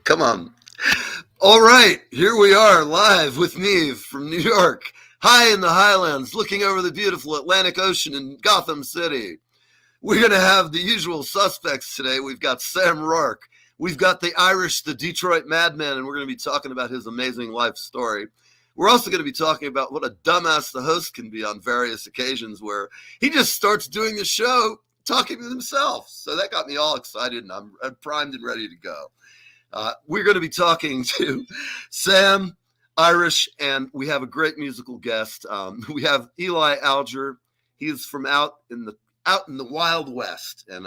Come on. All right, here we are live with me from New York, high in the highlands, looking over the beautiful Atlantic Ocean in Gotham City. We're going to have the usual suspects today. We've got SamRoark. We've got the Irish, the Detroit Madman, and we're going to be talking about his amazing life story. We're also going to be talking about what a dumbass the host can be on various occasions where he just starts doing the show talking to himself. So that got me all excited, and I'm primed and ready to go. We're going to be talking to Sam, Irish, and we have a great musical guest. We have Eli Alger. He is from out in the Wild West, and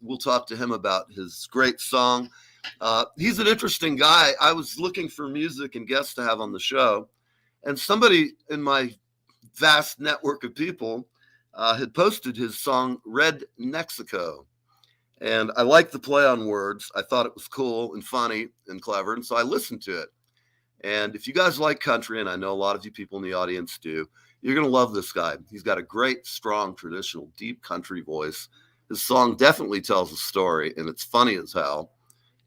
we'll talk to him about his great song. He's an interesting guy. I was looking for music and guests to have on the show, and somebody in my vast network of people had posted his song Red Mexico. And I liked the play on words. I thought it was cool and funny and clever. And so I listened to it. And if you guys like country, and I know a lot of you people in the audience do, you're going to love this guy. He's got a great, strong, traditional, deep country voice. His song definitely tells a story, and it's funny as hell.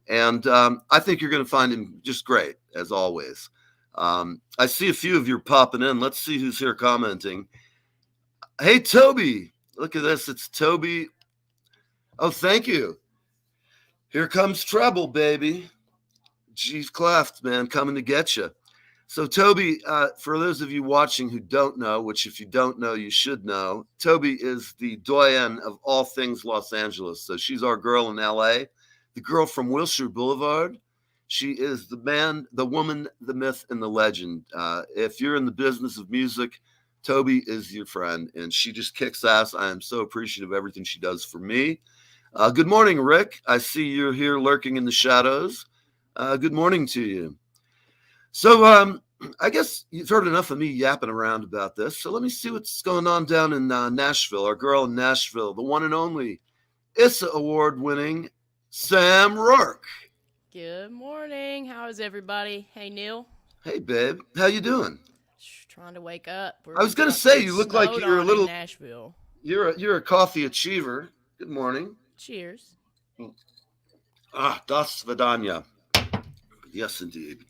And I think you're going to find him just great, as always. I see a few of you popping in. Let's see who's here commenting. Hey, Toby. Look at this. It's Toby. Oh, thank you. Here comes trouble, baby. Chief Cleft, man, coming to get you. So, Toby, for those of you watching who don't know, which if you don't know, you should know, Toby is the doyen of all things Los Angeles. So she's our girl in L.A., the girl from Wilshire Boulevard. She is the man, the woman, the myth, and the legend. If you're in the business of music, Toby is your friend, and she just kicks ass. I am so appreciative of everything she does for me. Good morning, Rick. I see you're here lurking in the shadows. Good morning to you. So I guess you've heard enough of me yapping around about this. So let me see what's going on down in Nashville. Our girl in Nashville, the one and only ISSA award-winning SamRoark. Good morning. How is everybody? Hey, Neil. Hey, babe. How you doing? Just trying to wake up. I was going to say, you look like you're a little... Nashville. You're a coffee achiever. Good morning. Cheers. Das Vidanya. Yes, indeed.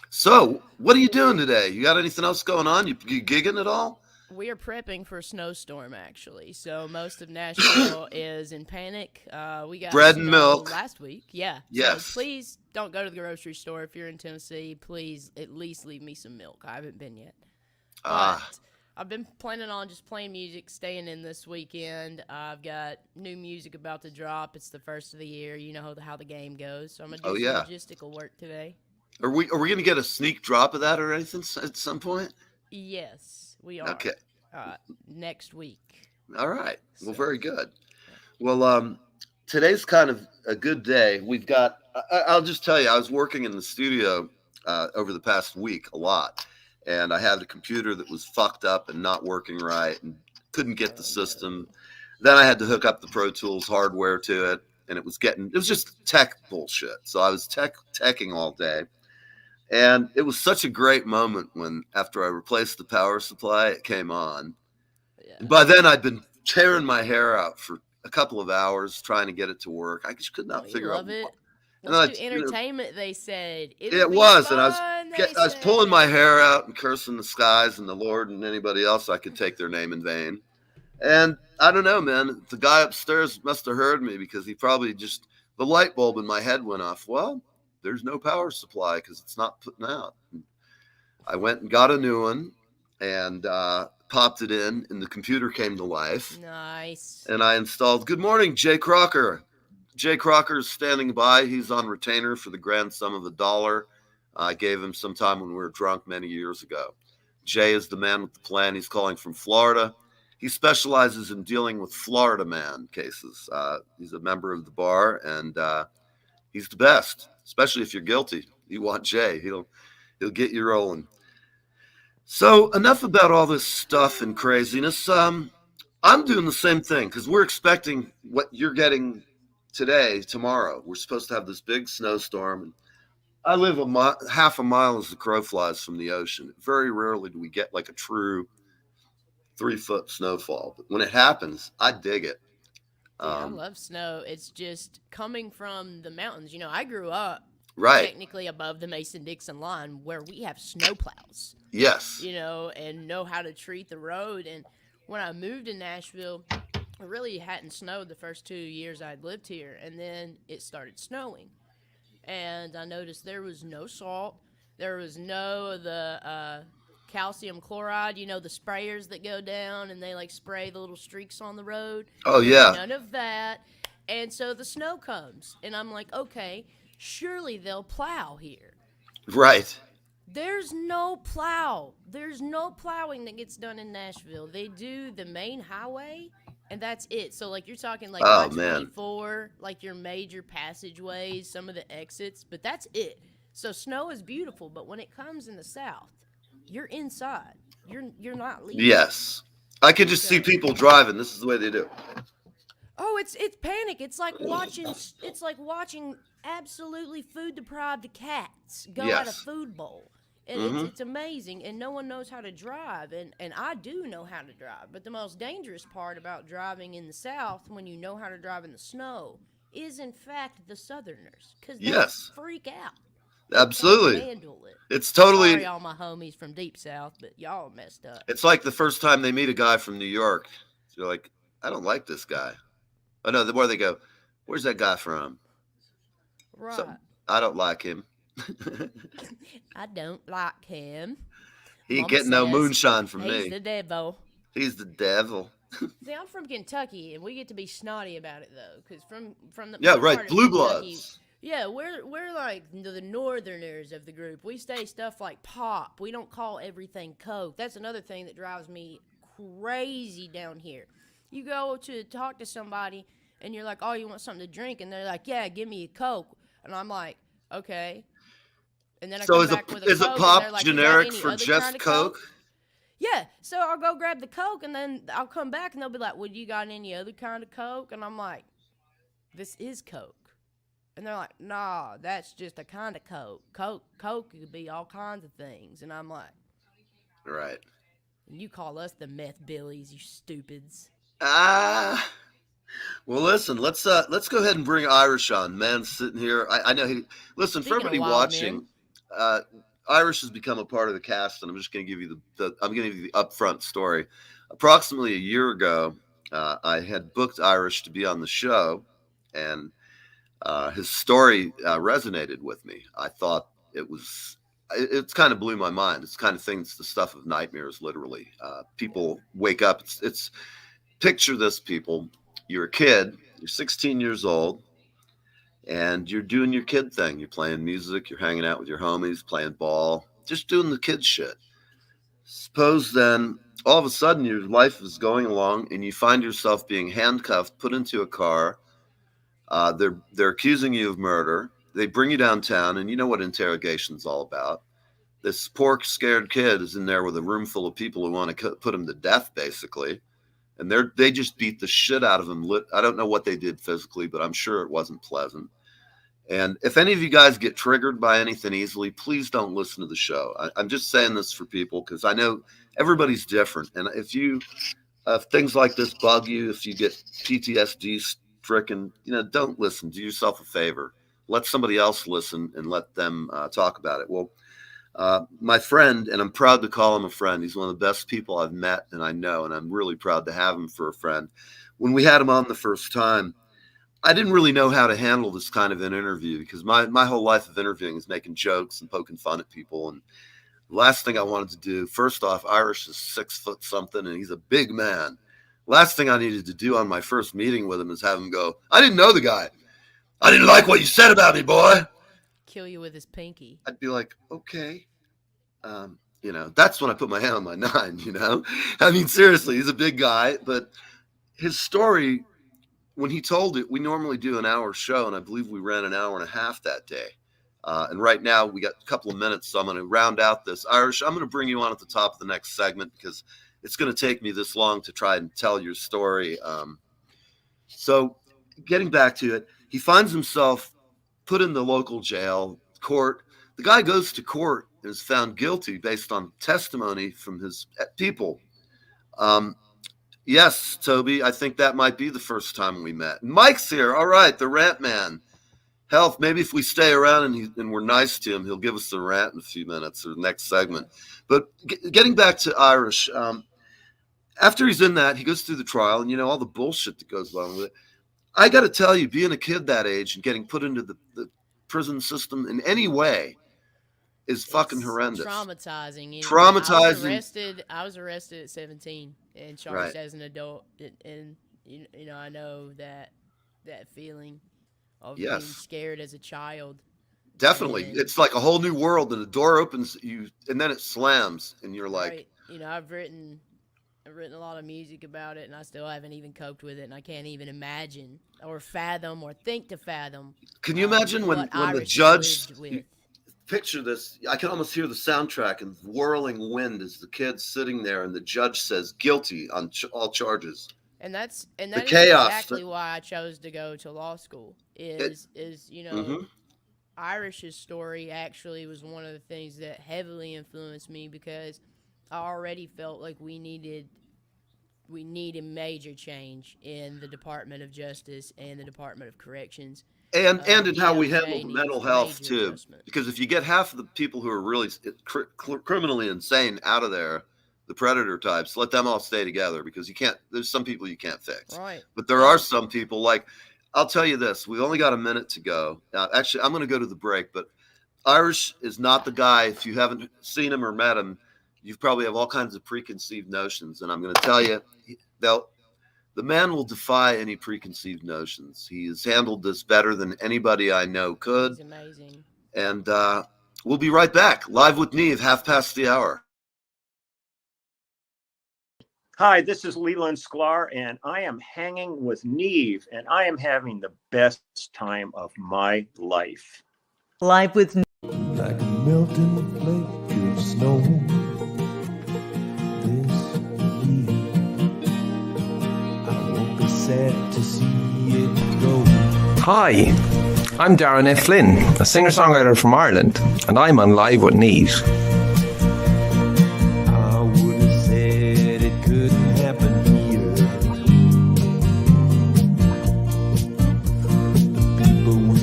So, what are you doing today? You got anything else going on? You gigging at all? We are prepping for a snowstorm, actually. So, most of Nashville is in panic. We got bread and milk last week. Yeah. Yes. So please don't go to the grocery store if you're in Tennessee. Please at least leave me some milk. I haven't been yet. But I've been planning on just playing music, staying in this weekend. I've got new music about to drop. It's the first of the year. You know how the game goes. So I'm going to do some logistical work today. Are we going to get a sneak drop of that or anything at some point? Yes, we are. Okay. Next week. All right. Well, very good. Well, today's kind of a good day. We've got, I'll just tell you, I was working in the studio over the past week a lot. And I had a computer that was fucked up and not working right and couldn't get the system. Then I had to hook up the Pro Tools hardware to it, and it was just tech bullshit. So I was teching all day. And it was such a great moment when, after I replaced the power supply, it came on. Yeah. And by then, I'd been tearing my hair out for a couple of hours trying to get it to work. I just could not figure out. Let's do entertainment, they said. It was, and I was pulling my hair out and cursing the skies and the Lord and anybody else I could take their name in vain. And I don't know, man. The guy upstairs must have heard me because he probably the light bulb in my head went off. Well, there's no power supply because it's not putting out. I went and got a new one and popped it in, and the computer came to life. Nice. And I installed. Good morning, Jay Crocker. Jay Crocker is standing by. He's on retainer for the grand sum of $1. I gave him some time when we were drunk many years ago. Jay is the man with the plan. He's calling from Florida. He specializes in dealing with Florida man cases. He's a member of the bar, and he's the best, especially if you're guilty. You want Jay. He'll get you rolling. So enough about all this stuff and craziness. I'm doing the same thing because we're expecting what you're getting tomorrow. We're supposed to have this big snowstorm. And I live half a mile as the crow flies from the ocean. Very rarely do we get like a true 3-foot snowfall. But when it happens, I dig it. I love snow. It's just coming from the mountains. I grew up Right. technically above the Mason-Dixon line, where we have snowplows. Yes. And know how to treat the road. And when I moved to Nashville, it really hadn't snowed the first 2 years I'd lived here, and then it started snowing. And I noticed there was no salt. There was no of the calcium chloride, the sprayers that go down and they like spray the little streaks on the road. Oh, There yeah. was none of that. And so the snow comes, and I'm like, okay, surely they'll plow here. Right. There's no plow. There's no plowing that gets done in Nashville. They do the main highway, and that's it. So, like, you're talking like I-24, like your major passageways, some of the exits, but that's it. So snow is beautiful, but when it comes in the south, you're inside. You're not leaving. Yes. I could just see people driving. This is the way they do. Oh, it's panic. It's like watching absolutely food deprived cats go out of food bowl. And it's amazing, and no one knows how to drive, and I do know how to drive. But the most dangerous part about driving in the South, when you know how to drive in the snow, is in fact the Southerners, because they freak out. Absolutely. Handle it. It's totally. Sorry, all my homies from Deep South, but y'all messed up. It's like the first time they meet a guy from New York. You're like, I don't like this guy. Oh no, the more they go, where's that guy from? Right. So, I don't like him. I don't like him. He ain't getting no moonshine from me. He's the devil. He's the devil. See, I'm from Kentucky, and we get to be snotty about it though, because from the Blue Bloods. Yeah, we're like the Northerners of the group. We say stuff like pop. We don't call everything Coke. That's another thing that drives me crazy down here. You go to talk to somebody, and you're like, oh, you want something to drink? And they're like, yeah, give me a Coke. And I'm like, okay. And then I come back with a Coke. Is it pop like, generic for just Coke? Yeah, so I'll go grab the Coke, and then I'll come back, and they'll be like, well, you got any other kind of Coke? And I'm like, this is Coke. And they're like, nah, that's just a kind of Coke. Coke could be all kinds of things. And I'm like, right. And you call us the meth billies, you stupids. Well, listen, let's go ahead and bring Irish on. Man's sitting here. I know he. Listen, for everybody watching, Irish has become a part of the cast, and I'm just going to give you I'm going to give you the upfront story. Approximately a year ago, I had booked Irish to be on the show, and his story resonated with me. I thought it kind of blew my mind. It's kind of things, the stuff of nightmares, literally. People wake up. It's picture this, people. You're a kid. You're 16 years old, and you're doing your kid thing. You're playing music. You're hanging out with your homies, playing ball, just doing the kid shit. Suppose then, all of a sudden, your life is going along, and you find yourself being handcuffed, put into a car. They're accusing you of murder. They bring you downtown, and you know what interrogation's all about. This poor, scared kid is in there with a room full of people who want to put him to death, basically. And they just beat the shit out of him. I don't know what they did physically, but I'm sure it wasn't pleasant. And if any of you guys get triggered by anything easily, please don't listen to the show. I'm just saying this for people because I know everybody's different. And if things like this bug you, if you get PTSD stricken, don't listen. Do yourself a favor. Let somebody else listen and let them talk about it. Well, my friend, and I'm proud to call him a friend. He's one of the best people I've met and I know, and I'm really proud to have him for a friend. When we had him on the first time, I didn't really know how to handle this kind of an interview because my whole life of interviewing is making jokes and poking fun at people. And the last thing I wanted to do, first off, Irish is 6 foot something and he's a big man. Last thing I needed to do on my first meeting with him is have him go, I didn't know the guy. I didn't like what you said about me, boy. Kill you with his pinky. I'd be like, okay. That's when I put my hand on my 9, I mean, seriously, he's a big guy, but his story, when he told it, we normally do an hour show, and I believe we ran an hour and a half that day. And right now we got a couple of minutes, so I'm going to round out this. Irish, I'm going to bring you on at the top of the next segment because it's going to take me this long to try and tell your story. So getting back to it, he finds himself put in the local jail, court. The guy goes to court and is found guilty based on testimony from his people. Yes, Toby, I think that might be the first time we met. Mike's here. All right, the Rant Man. Health, maybe if we stay around and we're nice to him, he'll give us a rant in a few minutes or next segment. But getting back to Irish, after he's in that, he goes through the trial and, all the bullshit that goes along with it. I got to tell you, being a kid that age and getting put into the prison system in any way is fucking horrendous. Traumatizing. Traumatizing. I was arrested at 17 and charged as an adult. And I know that feeling of being scared as a child. Definitely. It's like a whole new world, and the door opens and then it slams and you're like, right. I've written a lot of music about it, and I still haven't even coped with it, and I can't even imagine or fathom or think to fathom. Can you imagine when the judge, picture this, I can almost hear the soundtrack and whirling wind as the kid's sitting there and the judge says guilty on all charges. And that is chaos. Exactly why I chose to go to law school. Irish's story actually was one of the things that heavily influenced me, because I already felt like we needed major change in the Department of Justice and the Department of Corrections. And in how we handle mental health too, because if you get half of the people who are really criminally insane out of there, the predator types, let them all stay together, because there's some people you can't fix. Right. But there are some people, like, I'll tell you this, we've only got a minute to go. Actually, I'm going to go to the break, but Irish is not the guy. If you haven't seen him or met him, you probably have all kinds of preconceived notions. And I'm going to tell you, the man will defy any preconceived notions. He has handled this better than anybody I know could. He's amazing. And we'll be right back, live with Neve, 1:30. Hi, this is Leland Sklar, and I am hanging with Neve, and I am having the best time of my life. Live with Neve. Like a melting flake of snow this year. I won't be sad to see it go. Hi, I'm Darren F. Flynn, a singer-songwriter from Ireland, and I'm on Live with Neve. I would have said it couldn't happen here. The people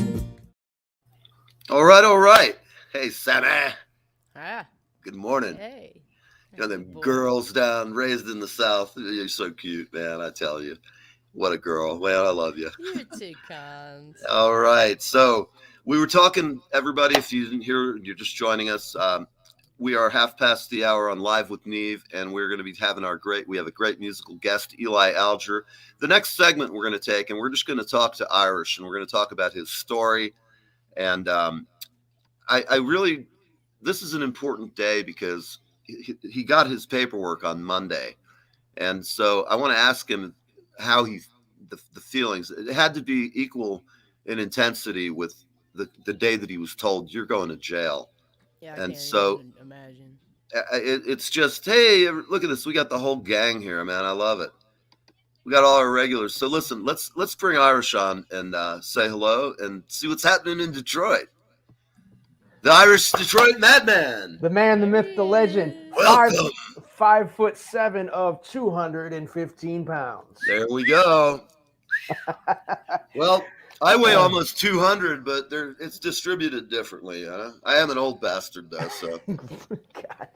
All right. Hey, Santa. Ah. Good morning. Hey. Them girls down, raised in the South. You're so cute, man. I tell you. What a girl. Man, I love you. You're too kind. All right. So we were talking, everybody, if you didn't hear, you're just joining us. We are 1:30 on Live with Neve, and we're going to be having we have a great musical guest, Eli Alger. The next segment we're going to take, and we're just going to talk to Irish, and we're going to talk about his story. And I really, this is an important day because he got his paperwork on Monday. And so I want to ask him how the feelings, it had to be equal in intensity with the day that he was told you're going to jail. Yeah, and can't so even imagine. It's just, hey, look at this. We got the whole gang here, man. I love it. We got all our regulars. So listen, let's bring Irish on and say hello and see what's happening in Detroit. The Irish Detroit Madman. The man, the myth, the legend. Welcome. 5'7" of 215 pounds. There we go. Well, I weigh almost 200, but it's distributed differently. I am an old bastard, though. So, God.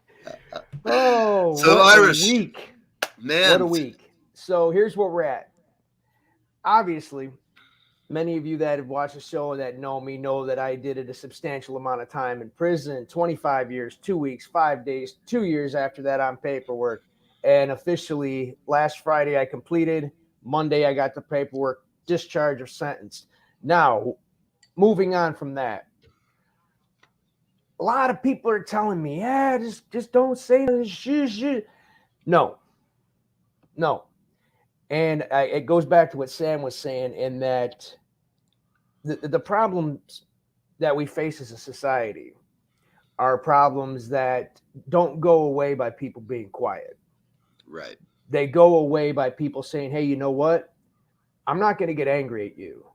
Oh, so what Irish, a week. Man. What a week. So here's where we're at. Obviously, many of you that have watched the show that know me know that I did a substantial amount of time in prison, 25 years, 2 weeks, 5 days, 2 years after that on paperwork. And officially last Friday I completed. Monday I got the paperwork, discharge of sentence. Now, moving on from that, a lot of people are telling me, yeah, just don't say this. No. And it goes back to what Sam was saying, in that the problems that we face as a society are problems that don't go away by people being quiet. Right. They go away by people saying, hey, you know what? I'm not going to get angry at you.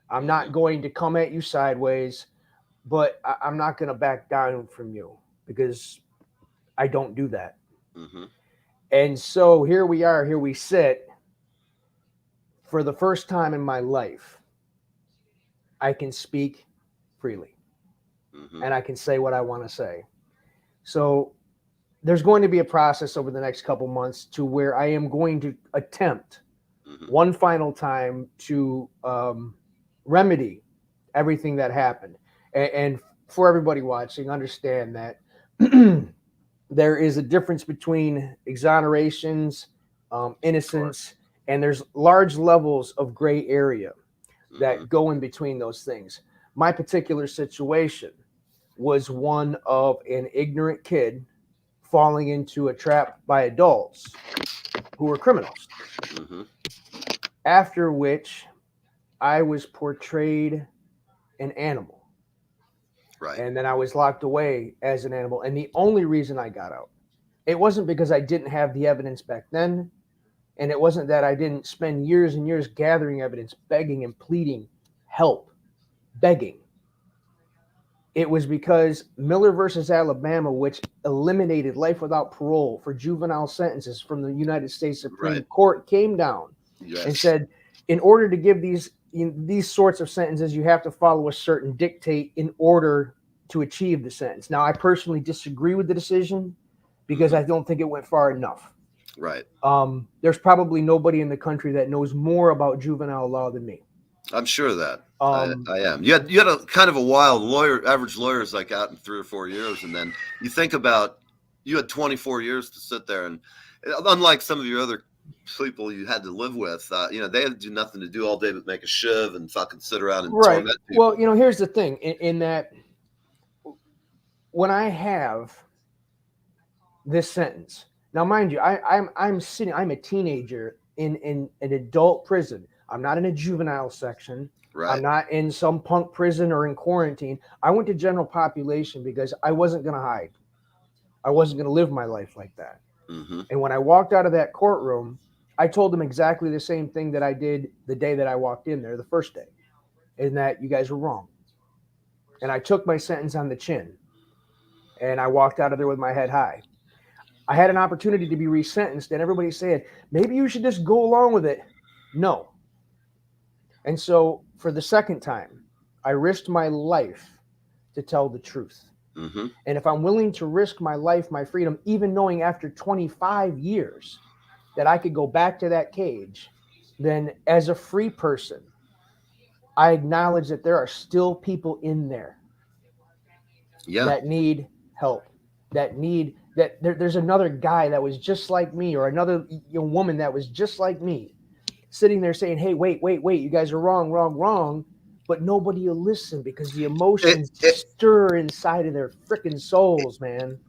I'm not going to come at you sideways, but I'm not going to back down from you, because I don't do that. Mm-hmm. And so here we are, here we sit. For the first time in my life, I can speak freely. Mm-hmm. And I can say what I want to say. So there's going to be a process over the next couple months to where I am going to attempt one final time to remedy everything that happened. And for everybody watching, understand that there is a difference between exonerations, innocence, and there's large levels of gray area that go in between those things. My particular situation was one of an ignorant kid falling into a trap by adults who were criminals. After which I was portrayed an animal. Right. And then I was locked away as an animal. And the only reason I got out, it wasn't because I didn't have the evidence back then. And it wasn't that I didn't spend years and years gathering evidence, begging and pleading help, begging. It was because Miller versus Alabama, which eliminated life without parole for juvenile sentences from the United States Supreme Court, came down and said, in order to give these sorts of sentences, you have to follow a certain dictate in order to achieve the sentence. Now, I personally disagree with the decision because I don't think it went far enough. Right. There's probably nobody in the country that knows more about juvenile law than me. I'm sure of that. I am. You had a kind of a wild lawyer. Average lawyer's like out in 3 or 4 years, and then you think about you had 24 years to sit there, and unlike some of your other people you had to live with, they had to do nothing to do all day but make a shiv and fucking sit around and torment people. Well, here's the thing: in that, when I have this sentence, now mind you, I'm a teenager in an adult prison. I'm not in a juvenile section. Right. I'm not in some punk prison or in quarantine. I went to general population because I wasn't going to hide. I wasn't going to live my life like that. And when I walked out of that courtroom, I told them exactly the same thing that I did the day that I walked in there, the first day, in that you guys were wrong. And I took my sentence on the chin, and I walked out of there with my head high. I had an opportunity to be resentenced, and everybody said, maybe you should just go along with it. No. And so for the second time, I risked my life to tell the truth. And if I'm willing to risk my life, my freedom, even knowing after 25 years that I could go back to that cage, then as a free person, I acknowledge that there are still people in there that need help, there's another guy that was just like me, or another woman that was just like me, sitting there saying, hey, wait, you guys are wrong, but nobody will listen because the emotions stir inside of their freaking souls, man.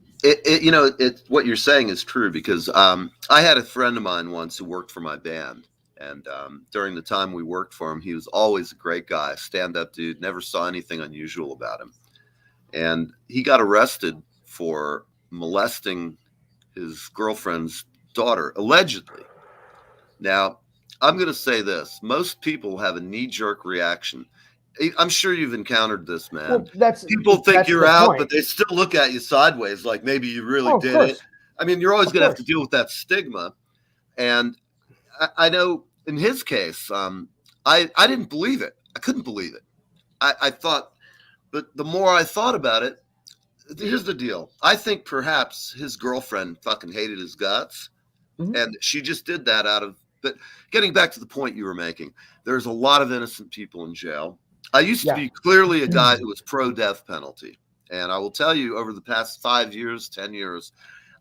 What you're saying is true because I had a friend of mine once who worked for my band, and during the time we worked for him, he was always a great guy, stand-up dude, never saw anything unusual about him. And he got arrested for molesting his girlfriend's daughter, allegedly. Now, I'm going to say this. Most people have a knee-jerk reaction. I'm sure you've encountered this, man. Well, people think you're out, point. but they still look at you sideways like maybe you really did it. I mean, you're always going to have to deal with that stigma. And I know in his case, I didn't believe it. I couldn't believe it. I thought, but the more I thought about it, here's the deal. I think perhaps his girlfriend fucking hated his guts, and she just did that out of. But getting back to the point you were making, there's a lot of innocent people in jail. I used to be clearly a guy who was pro-death penalty. And I will tell you, over the past 5 years, 10 years,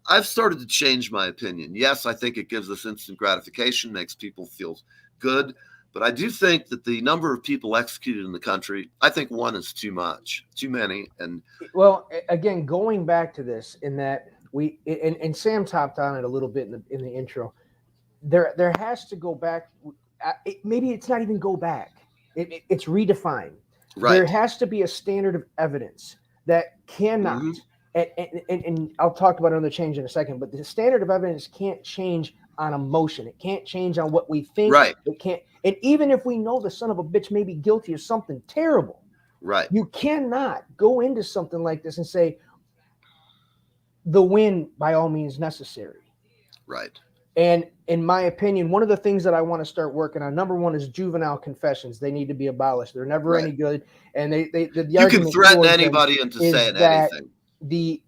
I've started to change my opinion. Yes, I think it gives us instant gratification, makes people feel good. But I do think that the number of people executed in the country, I think one is too much, too many. And well, again, going back to this, in that and Sam topped on it a little bit in the intro. There has to go back. Maybe it's not even go back. It's redefined. Right. There has to be a standard of evidence that cannot, and I'll talk about another change in a second, but the standard of evidence can't change on emotion. It can't change on what we think. Right. It can't. And even if we know the son of a bitch may be guilty of something terrible, right, you cannot go into something like this and say the win by all means necessary. Right. And in my opinion, one of the things that I want to start working on, number one, is juvenile confessions. They need to be abolished. They're never Right. any good. And the You can argument threaten towards them anybody into is saying that anything. the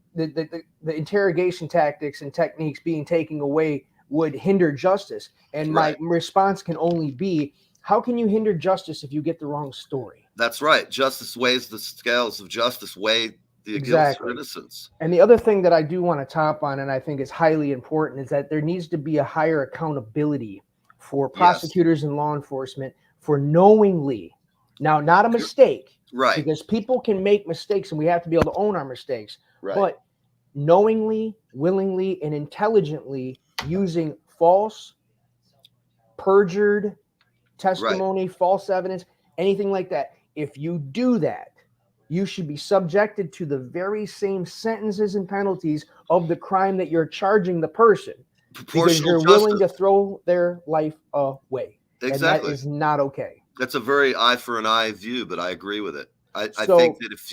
interrogation tactics and techniques being taken away would hinder justice. And my Right. response can only be, how can you hinder justice if you get the wrong story? That's right. Justice weighs the scales of justice, weigh the guilt or Exactly. innocence. And the other thing that I do want to top on, and I think is highly important, is that there needs to be a higher accountability for prosecutors and law enforcement for knowingly, now not a mistake, Right. because people can make mistakes and we have to be able to own our mistakes, Right. but knowingly, willingly, and intelligently using false, perjured testimony, false evidence, anything like that. If you do that, you should be subjected to the very same sentences and penalties of the crime that you're charging the person, because you're willing to throw their life away. Exactly. And that is not okay. That's a very eye for an eye view, but I agree with it. I think that if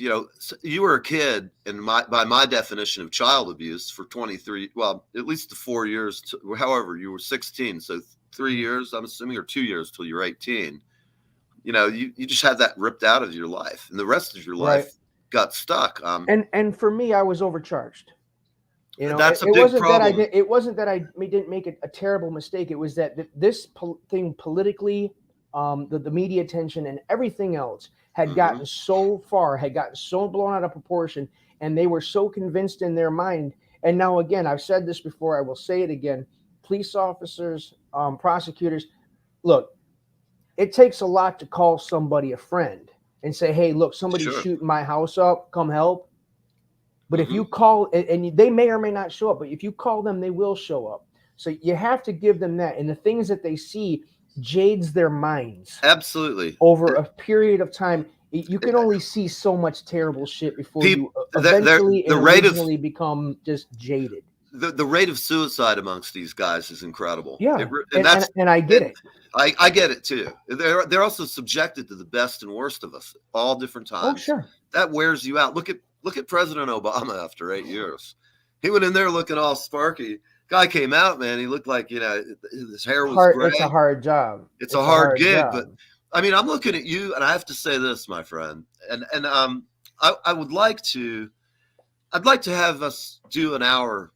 you were a kid, and by my definition of child abuse for 23, well, at least the 4 years, however, you were 16, so 3 years, I'm assuming, or 2 years till you're 18. You just had that ripped out of your life, and the rest of your life got stuck. And for me, I was overcharged. That's a it big wasn't problem. That it wasn't that I didn't make a terrible mistake. It was that this thing politically, the media attention and everything else had gotten so far, had gotten so blown out of proportion, and they were so convinced in their mind. And now, again, I've said this before, I will say it again. Police officers, prosecutors, look, it takes a lot to call somebody a friend and say, hey, look, somebody's shooting my house up, come help. But if you call, and they may or may not show up, but if you call them, they will show up. So you have to give them that. And the things that they see jades their minds. Absolutely. Over a period of time. You can only see so much terrible shit before you eventually and originally become just jaded. The rate of suicide amongst these guys is incredible. Yeah, and I get it. I get it too. They're also subjected to the best and worst of us, all different times. Oh, sure. That wears you out. Look at President Obama after 8 years. He went in there looking all sparky. Guy came out, man. He looked like, his hair was gray. It's a hard job. It's a hard gig, but I mean, I'm looking at you, and I have to say this, my friend, and I would like to, I'd like to have us do an hour,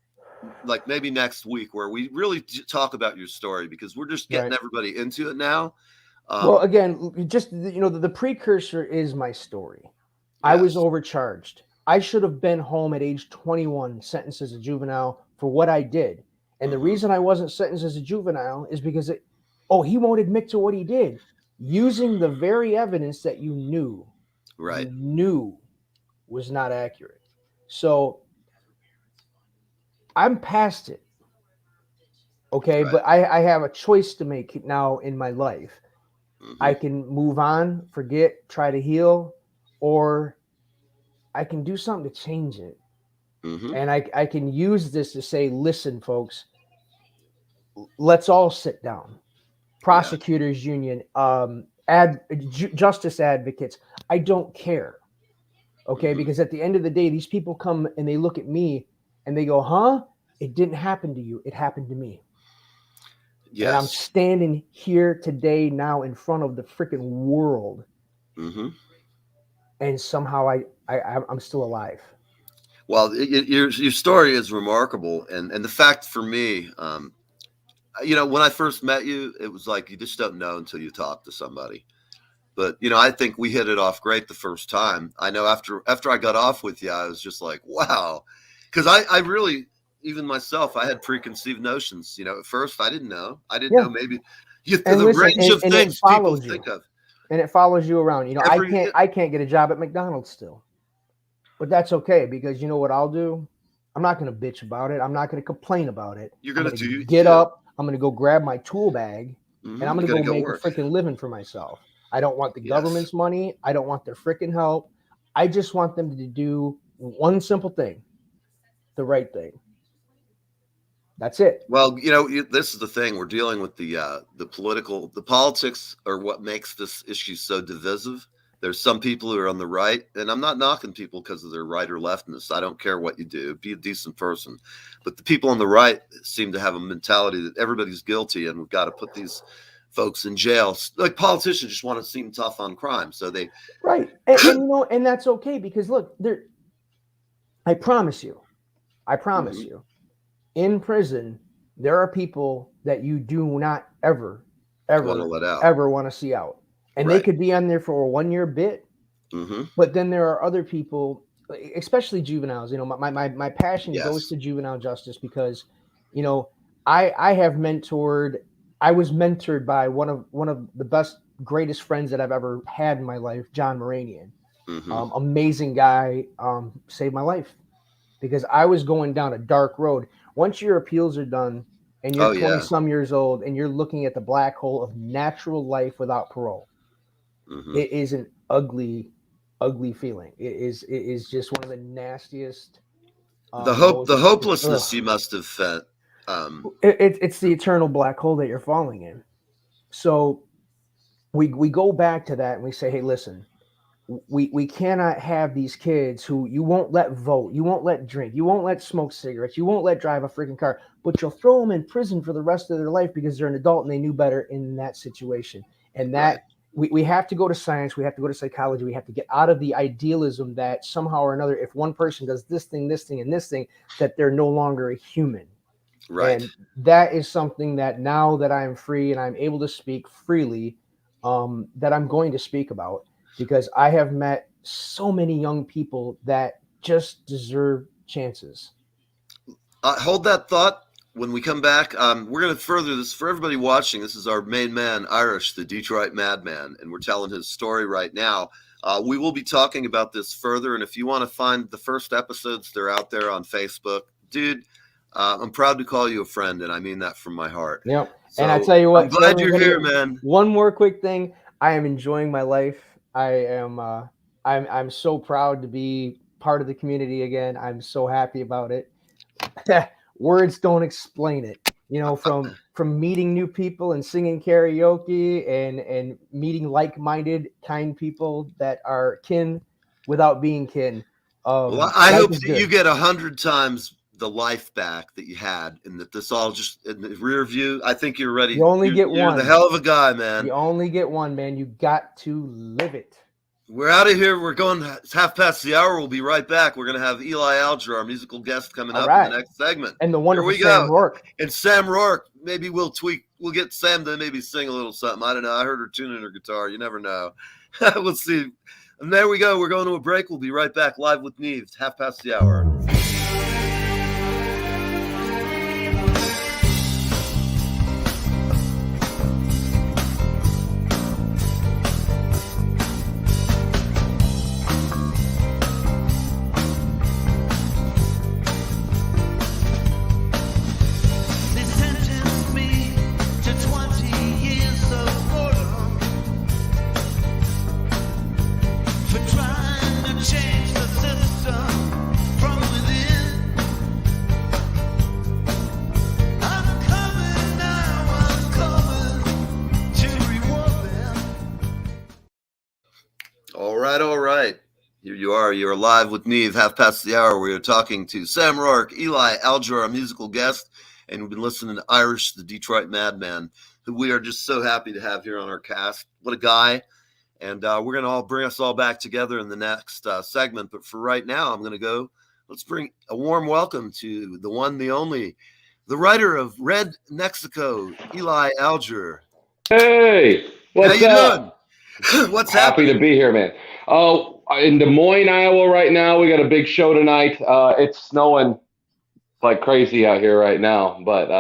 like maybe next week, where we really talk about your story, because we're just getting everybody into it now. Well, again, just the precursor is my story. Yes. I was overcharged. I should have been home at age 21, sentenced as a juvenile for what I did. And the reason I wasn't sentenced as a juvenile is because he won't admit to what he did, using the very evidence that you knew was not accurate. So I'm past it. Okay. But I have a choice to make now in my life. I can move on, forget, try to heal, or I can do something to change it. And I can use this to say, listen, folks, let's all sit down. Prosecutors Union, justice advocates. I don't care. Okay. Because at the end of the day, these people come and they look at me and they go, huh? It didn't happen to you. It happened to me. Yes. And I'm standing here today now in front of the freaking world. And somehow I'm still alive. Well, your story is remarkable. And the fact for me, when I first met you, it was like, you just don't know until you talk to somebody. But, I think we hit it off great the first time. I know after I got off with you, I was just like, wow. Because I really, even myself, I had preconceived notions. At first I didn't know. I didn't know maybe the range of things people think of. And it follows you around. I can't get a job at McDonald's still. But that's okay, because you know what I'll do? I'm not going to bitch about it. I'm not going to complain about it. You're going to get up. I'm going to go grab my tool bag, and I'm going to go make a freaking living for myself. I don't want the government's money. I don't want their freaking help. I just want them to do one simple thing, the right thing. That's it. Well, this is the thing. We're dealing with the politics are what makes this issue so divisive. There's some people who are on the right, and I'm not knocking people because of their right or leftness. I don't care what you do. Be a decent person. But the people on the right seem to have a mentality that everybody's guilty and we've got to put these folks in jail. Like politicians just want to seem tough on crime. So they. Right. And and that's okay because look, I promise you, in prison, there are people that you do not ever want to see out. And they could be on there for a 1-year bit. But then there are other people, especially juveniles. My passion goes to juvenile justice because, I was mentored by one of the best, greatest friends that I've ever had in my life, John Moranian. Amazing guy, saved my life because I was going down a dark road. Once your appeals are done and you're 20 some years old and you're looking at the black hole of natural life without parole, it is an ugly feeling. It is just one of the nastiest. The hopelessness you must have felt. It's the eternal black hole that you're falling in. So we go back to that and we say, hey, listen, we cannot have these kids who you won't let vote, you won't let drink, you won't let smoke cigarettes, you won't let drive a freaking car, but you'll throw them in prison for the rest of their life because they're an adult and they knew better in that situation. And that we have to go to science, we have to go to psychology, we have to get out of the idealism that somehow or another, if one person does this thing, and this thing, that they're no longer a human. Right. And that is something that now that I am free and I'm able to speak freely, that I'm going to speak about because I have met so many young people that just deserve chances. Hold that thought. When we come back, we're going to further this for everybody watching. This is our main man, Irish, the Detroit Madman, and we're telling his story right now. We will be talking about this further, and if you want to find the first episodes, they're out there on Facebook. Dude, I'm proud to call you a friend, and I mean that from my heart. Yep. So, and I tell you what, I'm glad you're here, man. One more quick thing. I am enjoying my life. I'm so proud to be part of the community again. I'm so happy about it. Words don't explain it. From meeting new people and singing karaoke and meeting like-minded, kind people that are kin without being kin. Well, I hope that you get 100 times the life back that you had, and that this all just in the rear view. I think you're ready. You only get one. You're the hell of a guy, man. You only get one, man. You got to live it. We're out of here. We're going. It's 1:30. We'll be right back. We're going to have Eli Alger, our musical guest, coming up in the next segment. And the wonderful SamRoark. And SamRoark. Maybe we'll tweak. We'll get Sam to maybe sing a little something. I don't know. I heard her tuning her guitar. You never know. We'll see. And there we go. We're going to a break. We'll be right back live with Neve. 1:30. All right. Here you are. You're live with Neve, 1:30. We are talking to SamRoark, Eli Alger, our musical guest, and we've been listening to Irish, the Detroit Madman, who we are just so happy to have here on our cast. What a guy. And we're going to all bring us all back together in the next segment. But for right now, I'm going to let's bring a warm welcome to the one, the only, the writer of Red Mexico, Eli Alger. Hey, what's up? Doing? What's Happy happening? to be here, man. Oh, in Des Moines, Iowa right now. We got a big show tonight. It's snowing like crazy out here right now, but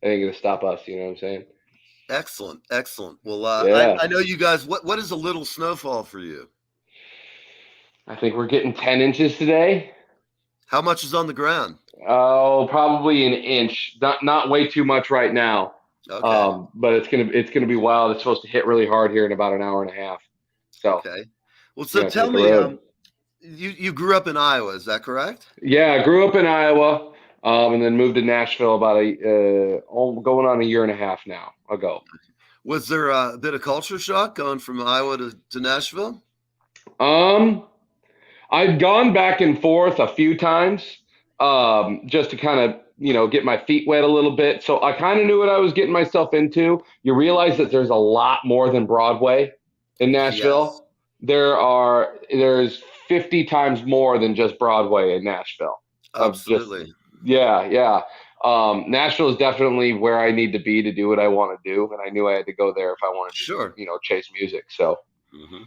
it ain't going to stop us. You know what I'm saying? Excellent. Well, Yeah. I know you guys, what is a little snowfall for you? I think we're getting 10 inches today. How much is on the ground? Oh, probably an inch. Not way too much right now. Okay. But it's gonna be wild. It's supposed to hit really hard here in about an hour and a half. So okay. Well, so tell me, you grew up in Iowa, is that correct? Yeah, I grew up in Iowa, and then moved to Nashville about going on a year and a half now ago. Was there a bit of culture shock going from Iowa to Nashville? I've gone back and forth a few times, just to kind of, get my feet wet a little bit. So I kind of knew what I was getting myself into. You realize that there's a lot more than Broadway in Nashville. Yes. There's 50 times more than just Broadway in Nashville. Absolutely. Yeah. Nashville is definitely where I need to be to do what I want to do, and I knew I had to go there if I wanted to, chase music. So. Mm-hmm.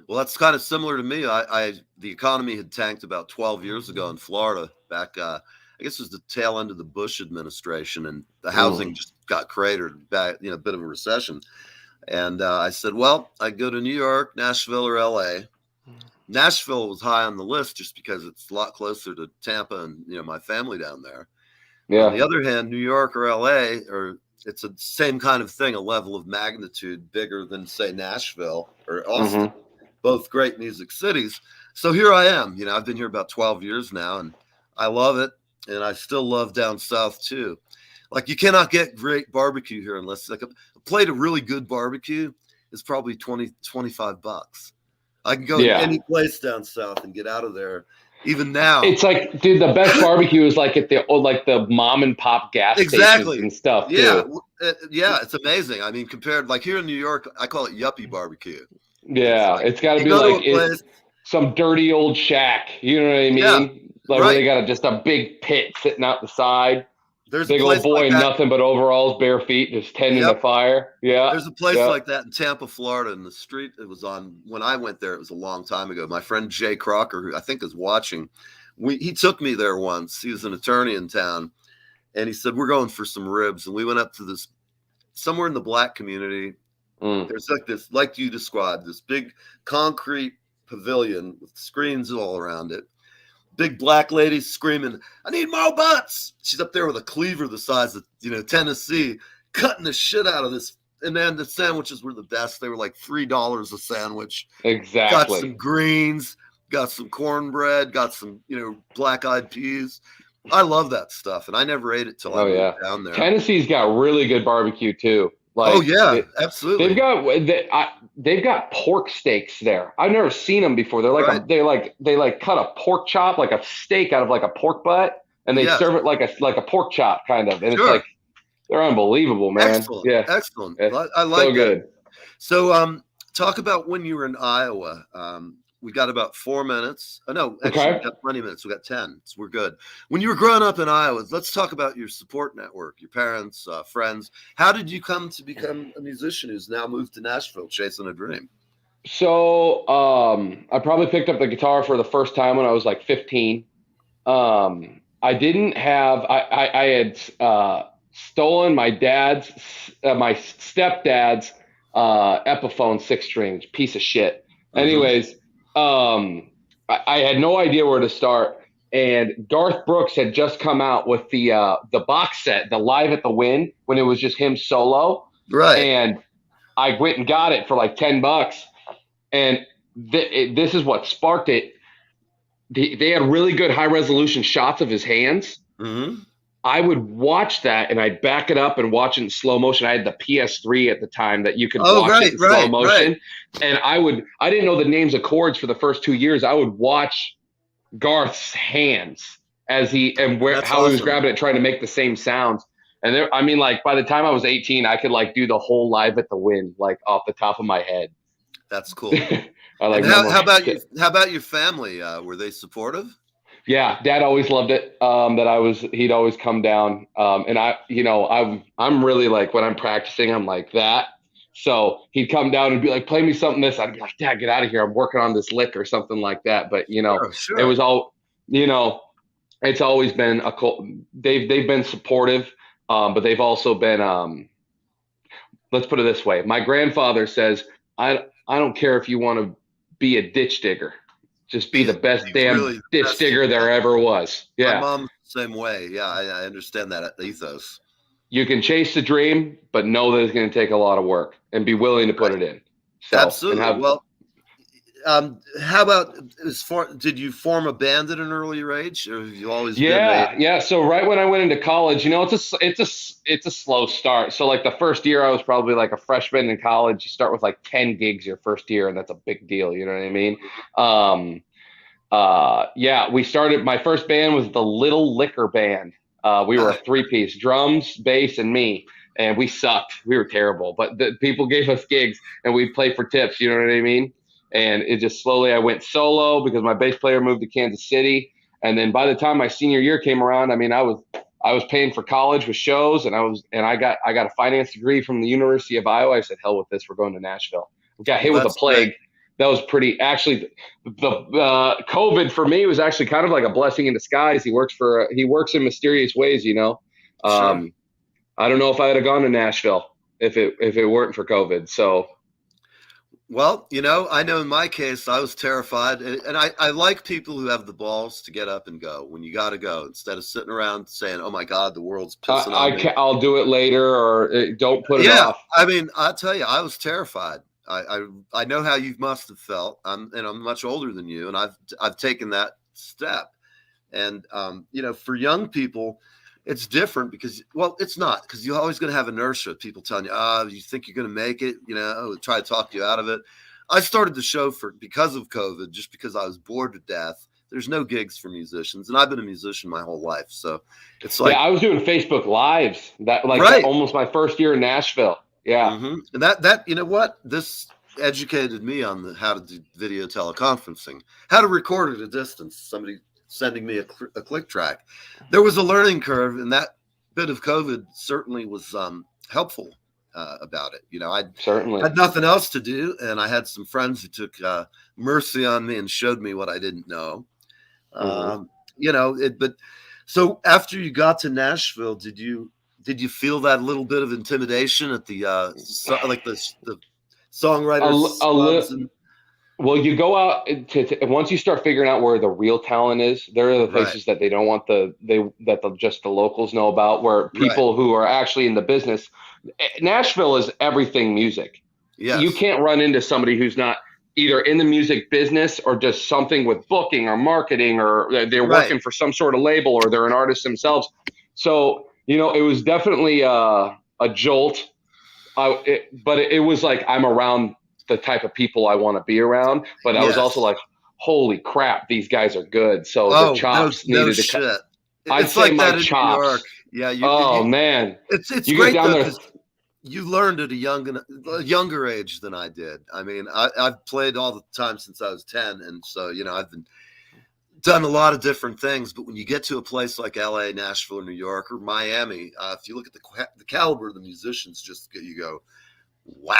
Well, that's kind of similar to me. The economy had tanked about 12 years ago in Florida. Back, I guess it was the tail end of the Bush administration, and the housing just got cratered. Back, a bit of a recession. And I said, well, I go to New York, Nashville, or LA. Nashville was high on the list just because it's a lot closer to Tampa and my family down there. Yeah. On the other hand, New York or LA, it's the same kind of thing, a level of magnitude bigger than, say, Nashville or Austin. Mm-hmm. Both great music cities. So here I am. I've been here about 12 years now, and I love it. And I still love down south too. Like, you cannot get great barbecue here unless a plate of really good barbecue is probably $20-$25. I can go to any place down south and get out of there. Even now, it's like, dude, the best barbecue is like at the mom and pop gas stations and stuff. Yeah, too. It's amazing. I mean, compared, like here in New York, I call it yuppie barbecue. Yeah, it's got to be like some dirty old shack. You know what I mean? Yeah, like where they got just a big pit sitting out the side. There's big old boy in nothing but overalls, bare feet, just tending the fire. Yeah. There's a place like that in Tampa, Florida, in the street. It was on when I went there. It was a long time ago. My friend Jay Crocker, who I think is watching, he took me there once. He was an attorney in town, and he said, we're going for some ribs. And we went up to this somewhere in the black community. There's like this, like you described, this big concrete pavilion with screens all around it. Big black lady screaming, I need more butts. She's up there with a cleaver the size of, Tennessee, cutting the shit out of this. And then the sandwiches were the best. They were like $3 a sandwich. Exactly. Got some greens, got some cornbread, got some, black-eyed peas. I love that stuff. And I never ate it till I moved down there. Tennessee's got really good barbecue too. Absolutely. They've got pork steaks there. I've never seen them before. They're like they cut a pork chop, like a steak out of like a pork butt, and they serve it like a pork chop kind of. And it's like, they're unbelievable, man. Excellent. Yeah, excellent. I like so good. That. So talk about when you were in Iowa. We got about 4 minutes. Oh, no, actually, we got 20 minutes. We got 10. So we're good. When you were growing up in Iowa, let's talk about your support network, your parents, friends. How did you come to become a musician who's now moved to Nashville, chasing a dream? So I probably picked up the guitar for the first time when I was like 15. I didn't have – I had stolen my stepdad's Epiphone 6-string, piece of shit. Anyways – I had no idea where to start, and Garth Brooks had just come out with the box set, the Live at the Wynn, when it was just him solo. Right. And I went and got it for like $10, and this is what sparked it. They had really good high resolution shots of his hands. Mm-hmm. I would watch that and I'd back it up and watch it in slow motion. I had the PS3 at the time that you could watch it in slow motion. And I didn't know the names of chords for the first 2 years. I would watch Garth's hands how he was grabbing it, trying to make the same sounds. And by the time I was 18, I could like do the whole Live at the Wynn, like off the top of my head. That's cool. How about your family? Were they supportive? Yeah, Dad always loved it. He'd always come down. And I'm really like, when I'm practicing, I'm like that. So he'd come down and be like, play me something this. I'd be like, Dad, get out of here. I'm working on this lick or something like that. But It was all, it's always been they've been supportive. But they've also been, let's put it this way. My grandfather says, I don't care if you want to be a ditch digger. Just be the best damn ditch digger there ever was. Yeah. My mom's the same way. Yeah, I understand that ethos. You can chase the dream, but know that it's going to take a lot of work and be willing to put it in. So, absolutely. How about did you form a band at an earlier age, or have you always been Yeah. So right when I went into college, it's a slow start. So like the first year, I was probably like a freshman in college. You start with like 10 gigs your first year, and that's a big deal. You know what I mean? We started. My first band was the Little Liquor Band. We were a 3-piece: drums, bass, and me. And we sucked. We were terrible. But the people gave us gigs, and we'd play for tips. You know what I mean? And it just slowly, I went solo because my bass player moved to Kansas City. And then by the time my senior year came around, I mean, I was paying for college with shows, and I got a finance degree from the University of Iowa. I said, hell with this. We're going to Nashville. We got hit with a plague. Great. That was pretty. Actually, the COVID for me was actually kind of like a blessing in disguise. He works in mysterious ways, you know. Sure. I don't know if I would have gone to Nashville if it weren't for COVID. So, well, you know, I know in my case I was terrified, and I like people who have the balls to get up and go when you got to go, instead of sitting around saying, "Oh my God, the world's pissing on me. I'll do it later," or don't put it off. I mean, I'll tell you, I was terrified. I know how you must have felt. I'm much older than you, and I've taken that step, and you know, for young people, it's different because, well, it's not, because you're always going to have inertia. People telling you, you think you're going to make it, you know, try to talk you out of it. I started the show because of COVID, just because I was bored to death. There's no gigs for musicians, and I've been a musician my whole life. So it's like, I was doing Facebook Lives almost my first year in Nashville. Yeah. Mm-hmm. And that, you know what, this educated me on how to do video teleconferencing, how to record at a distance. Somebody sending me a click track. There was a learning curve, and that bit of COVID certainly was helpful about it. You know, I had nothing else to do, and I had some friends who took mercy on me and showed me what I didn't know. You know, but so after you got to Nashville, did you feel that little bit of intimidation at the the songwriters? Well, you go out once you start figuring out where the real talent is. There are the places that they don't want just the locals know about, where people who are actually in the business. Nashville is everything music. Yes. You can't run into somebody who's not either in the music business or just something with booking or marketing, or they're working for some sort of label, or they're an artist themselves. So, you know, it was definitely a jolt. But it was like, I'm around the type of people I want to be around, but I was also like, holy crap, these guys are good. So the chops needed to cut. I'd say like my chops. Yeah. Man. It's great though, because you learned at a younger age than I did. I mean, I've played all the time since I was 10. And so, you know, I've done a lot of different things, but when you get to a place like LA, Nashville, or New York, or Miami, if you look at the caliber of the musicians, you go, wow.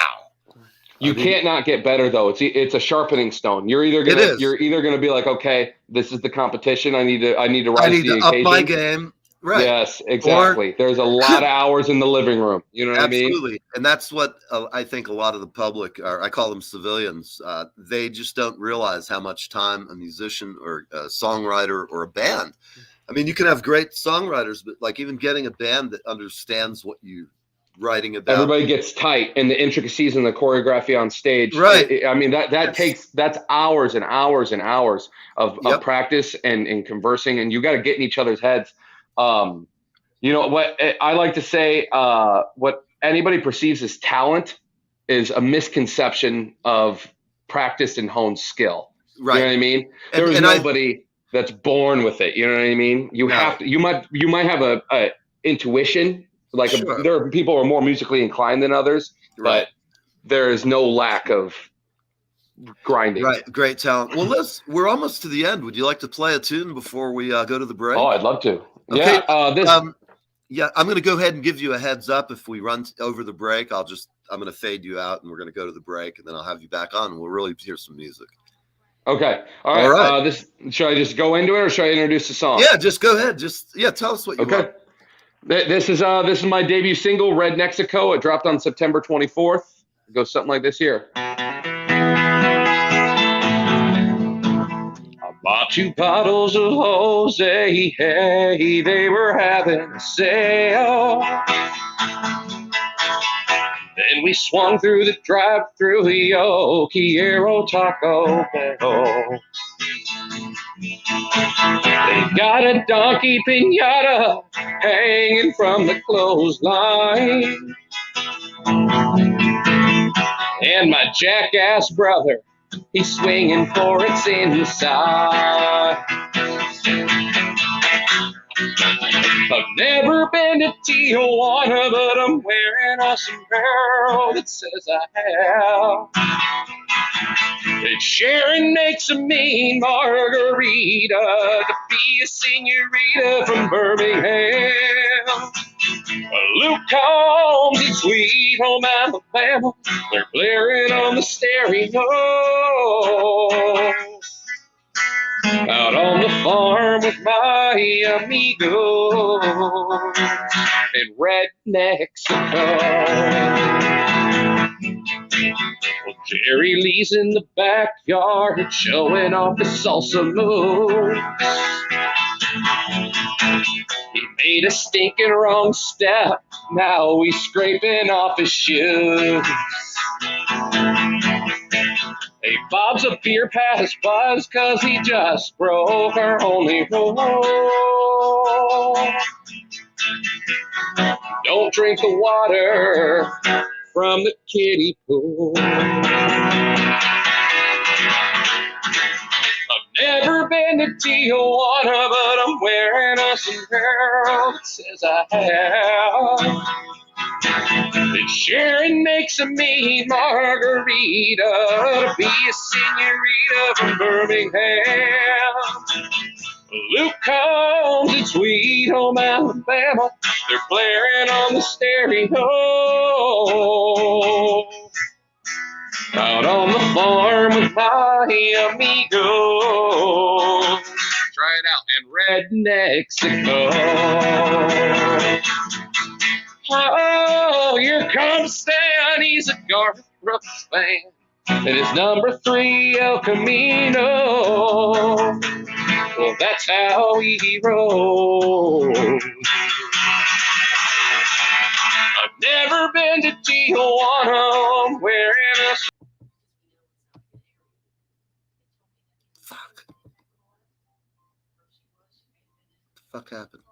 You can't not get better though. It's a sharpening stone. You're either gonna be like, okay, this is the competition. I need to rise to the occasion. Up my game. Right. Yes, exactly. There's a lot of hours in the living room. You know what I mean? Absolutely. And that's what I think a lot of the public, I call them civilians, they just don't realize how much time a musician or a songwriter or a band. I mean, you can have great songwriters, but like even getting a band that understands what you're writing about. Everybody gets tight, and the intricacies and the choreography on stage. Right. I mean, that's hours and hours and hours of practice and conversing, and you got to get in each other's heads. You know what I like to say, what anybody perceives as talent is a misconception of practice and honed skill. Right. You know what I mean? There's nobody that's born with it. You know what I mean? You might have a intuition. Like there are people who are more musically inclined than others, but there is no lack of grinding. Right. Great talent. Well, we're almost to the end. Would you like to play a tune before we go to the break? Oh, I'd love to. Okay. I'm going to go ahead and give you a heads up. If we run over the break, I'm going to fade you out, and we're going to go to the break, and then I'll have you back on, and we'll really hear some music. Okay. All right. Should I just go into it, or should I introduce the song? Yeah, just go ahead. Tell us what you want. This is my debut single, Red Mexico. It dropped on September 24th. It goes something like this here. I bought 2 bottles of Jose, hey, they were having a sale. Then Then we swung through the drive-through, yo, Quiero Taco Bell. They got a donkey piñata hanging from the clothesline. And my jackass brother, he's swinging for its inside. I've never been to Tijuana, but I'm wearing a sombrero that says I have. And Sharon makes a mean margarita to be a senorita from Birmingham. Luke Combs in Sweet Home Alabama, they're blaring on the stereo. Out on the farm with my amigos in Red Mexico. Well, Jerry Lee's in the backyard showing off his salsa moves. He made a stinking wrong step, now he's scraping off his shoes. Hey, Bob's a beer pass buzz, cause he just broke our only rule. Don't drink the water from the kiddie pool. I've never been to Tijuana, but I'm wearing a sombrero that says I have. And Sharon makes a mean margarita to be a senorita from Birmingham. Luke Combs in Sweet Home Alabama, they're blaring on the stereo. Out on the farm with my amigos. Try it out in Red Mexico. Oh, here comes Stan, he's a Garth Brooks fan. And it's number 3, El Camino. Well, that's how he rolls. I've never been to Tijuana, I'm wearing a... Fuck. The fuck happened?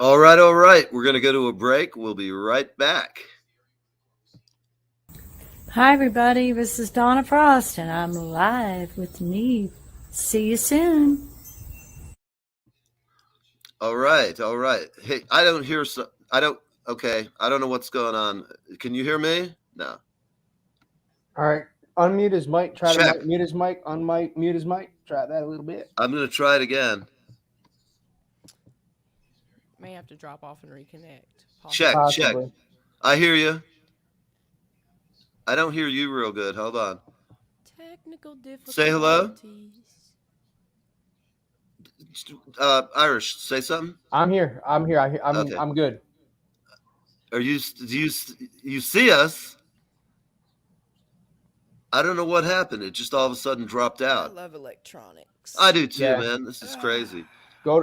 All right. We're going to go to a break. We'll be right back. Hi, everybody. This is Donna Frost, and I'm live with Neve. See you soon. All right. Hey, I don't hear. Okay. I don't know what's going on. Can you hear me? No. All right. Unmute his mic. Try Check. to mute his mic. Mute his mic. Try that a little bit. I'm going to try it again. May have to drop off and reconnect. Check. Possibly. I hear you. I don't hear you real good. Hold on. Technical difficulties. Say hello. Irish, say something. I'm here. Okay. I'm good. Do you see us? I don't know what happened. It just all of a sudden dropped I out. love electronics. I do too, Yeah. man. This is crazy.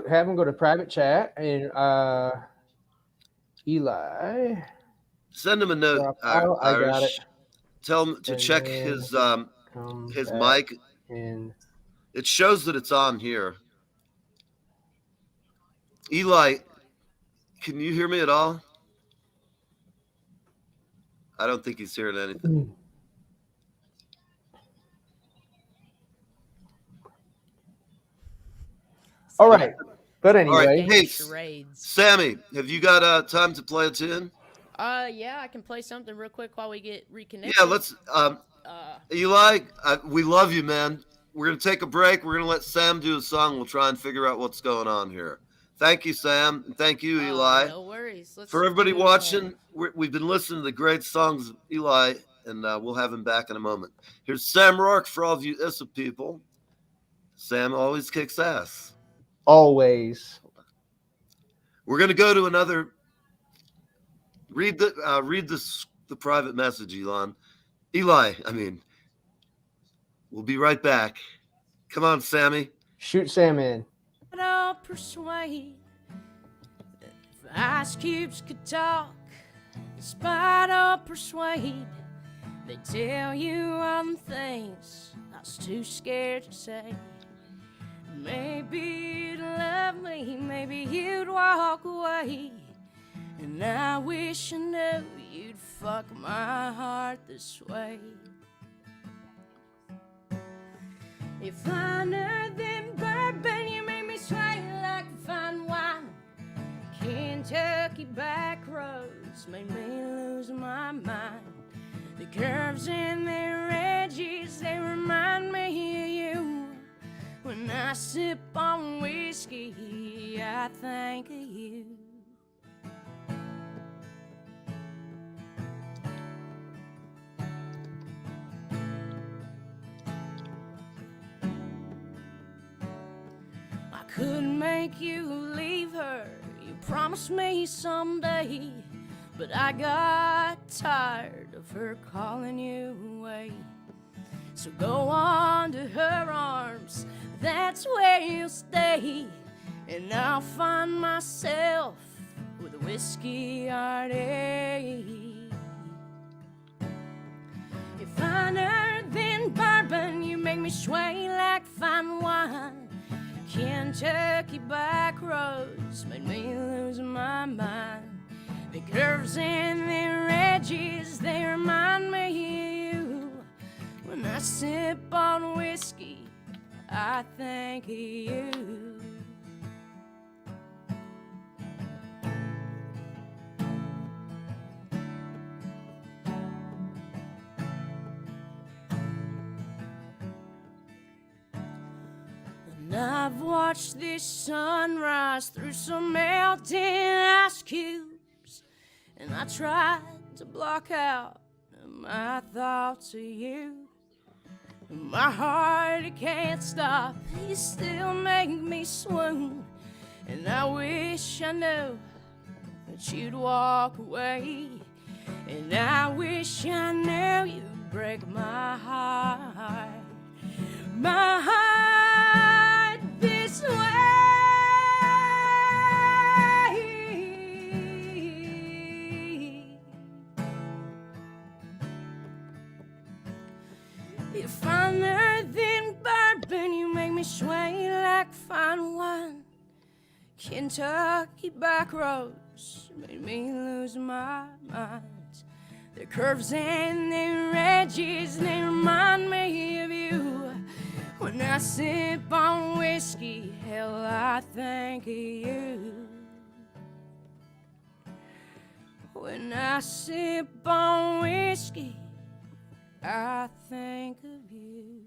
Have him go to private chat and Eli. Send him a note, I Irish. got it. Tell him to And check then his back mic. And It shows that it's on here. Eli, can you hear me at all? I don't think he's hearing anything. all right. But All anyway, right. Hey, Charades. Sammy, have you got time to play a tune? Yeah, I can play something real quick while we get reconnected. Yeah, let's. Eli, we love you, man. We're gonna take a break. We're gonna let Sam do a song. We'll try and figure out what's going on here. Thank you, Sam, and thank you, Eli. No worries. For everybody watching, we've been listening to the great songs of Eli, and we'll have him back in a moment. Here's SamRoark for all of you ISSA people. Sam always kicks ass. always. We're gonna go to another. Read the private message, Eli. I mean, we'll be right back. Come on, Sammy. Shoot Sam in. I'll persuade if ice cubes could talk. Despite all persuade, they tell you all the things I was too scared to say. Maybe you'd love me, maybe you'd walk away. And I wish I knew you'd fuck my heart this way. You're finer than bourbon, you make me sway like fine wine. Kentucky back roads made me lose my mind. The curves in their edges, they remind me of you. When I sip on whiskey, I think of you. Couldn't make you leave her, you promised me someday. But I got tired of her calling you away. So go on to her arms, that's where you'll stay. And I'll find myself with a whiskey heartache. You're finer than bourbon, you make me sway like fine wine. Kentucky back roads made me lose my mind. The curves in their edges, they remind me of you. When I sip on whiskey, I think of you. I've watched this sunrise through some melting ice cubes, and I tried to block out my thoughts of you. My heart, it can't stop, you still make me swoon. And I wish I knew that you'd walk away. And I wish I knew you'd break my heart. My heart this way. You're finer than bourbon, you make me sway like fine wine. Kentucky back roads made me lose my mind. The curves and the edges, they remind me of you. When I sip on whiskey, hell, I think of you. When I sip on whiskey, I think of you.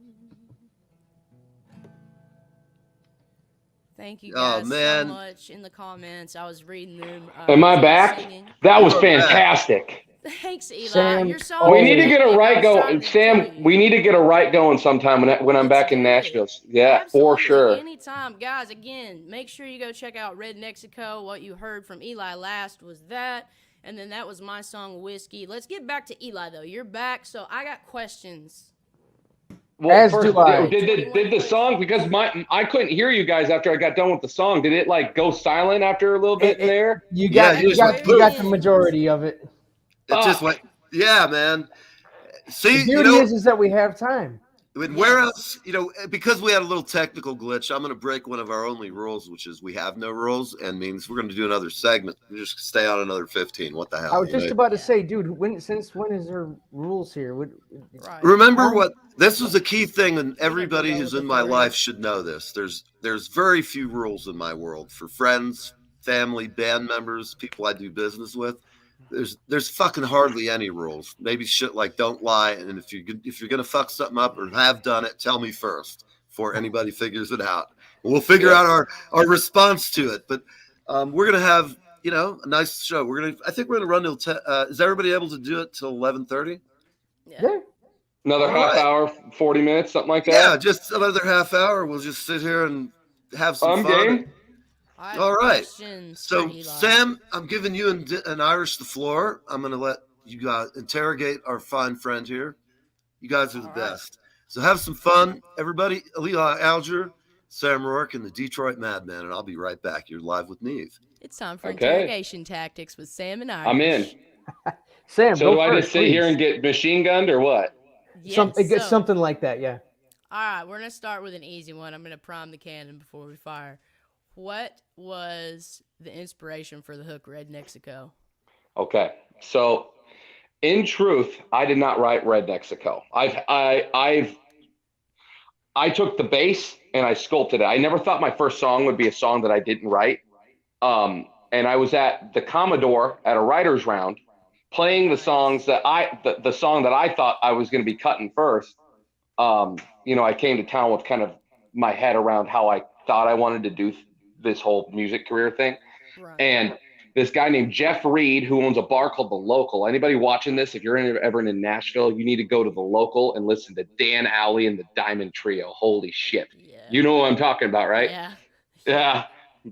Thank you guys so much in the comments. I was reading them. Am I back? Singing. That was fantastic. Thanks, Eli. Sam, Your song We need to get a right go. going, Sam. We need to get a right going sometime when I'm back in Nashville. Yeah, Absolutely. for sure. Anytime, guys. Again, make sure you go check out Red Mexico. What you heard from Eli last was that, and then that was my song Whiskey. Let's get back to Eli though. You're back, so I got questions. Well, As first, do I. Did the song, because I couldn't hear you guys after I got done with the song. Did it like go silent after a little bit there? You got you got the majority of it. It just went, yeah, man. See, The beauty is that we have time. And where else, because we had a little technical glitch, I'm going to break one of our only rules, which is we have no rules, and means we're going to do another segment. We just stay on another 15. What the hell? I was just about to say, dude, since when is there rules here? Right. Remember what this was a key thing, and everybody who's in my life should know this. There's very few rules in my world for friends, family, band members, people I do business with. There's fucking hardly any rules. Maybe shit like don't lie, and if you're gonna fuck something up or have done it, tell me first before anybody figures it out. We'll figure out our response to it. But we're gonna have a nice show. I think we're gonna run till is everybody able to do it till 11:30? Yeah. Another half hour, 40 minutes, something like that. Yeah, just another half hour. We'll just sit here and have some fun. Game. All right. So, Eli. Sam, I'm giving you and Irish the floor. I'm going to let you guys interrogate our fine friend here. You guys are the best. So have some fun, everybody. Eli Alger, SamRoark, and the Detroit Madman, and I'll be right back. You're live with Neve. It's time for interrogation tactics with Sam and Irish. I'm in. Sam, so do first, I just sit here and get machine gunned or what? Yes, something like that, yeah. All right, we're going to start with an easy one. I'm going to prime the cannon before we fire. What was the inspiration for the hook Red Mexico? Okay, so in truth, I did not write Red Mexico. I took the bass and I sculpted it. I never thought my first song would be a song that I didn't write. And I was at the Commodore at a writer's round playing the songs that the song that I thought I was going to be cutting first. I came to town with kind of my head around how I thought I wanted to do this whole music career thing. Right. And this guy named Jeff Reed, who owns a bar called The Local. Anybody watching this, if you're ever in Nashville, you need to go to The Local and listen to Dan Alley and the Diamond Trio. Holy shit. Yeah. You know what I'm talking about, right? Yeah.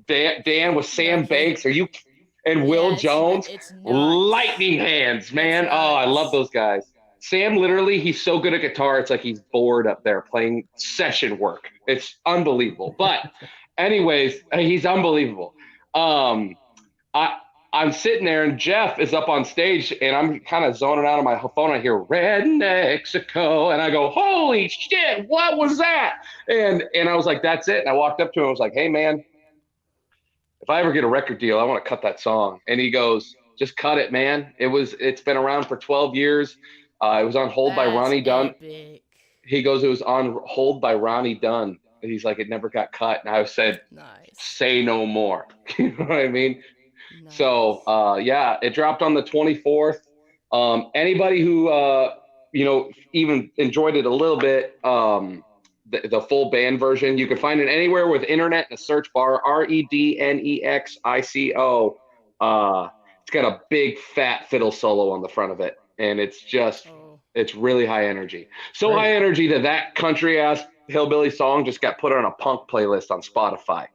Dan with Sam Banks. And Will Jones. It's lightning hands, man. Oh, I love those guys. Sam, literally, he's so good at guitar. It's like he's bored up there playing session work. It's unbelievable. But anyways, he's unbelievable. I'm sitting there and Jeff is up on stage and I'm kind of zoning out on my phone. I hear Red Mexico and I go, holy shit, what was that? And I was like, that's it. And I walked up to him and was like, hey man, if I ever get a record deal, I want to cut that song. And he goes, just cut it, man. It's been around for 12 years. It was on hold by Ronnie Dunn. He goes, it was on hold by Ronnie Dunn. And he's like, it never got cut. And I said, say no more. You know what I mean? Nice. So, it dropped on the 24th. Anybody who, even enjoyed it a little bit, the full band version, you can find it anywhere with internet in a search bar, REDNEXICO. It's got a big fat fiddle solo on the front of it. And it's just, it's really high energy. So high energy that country ass hillbilly song just got put on a punk playlist on Spotify.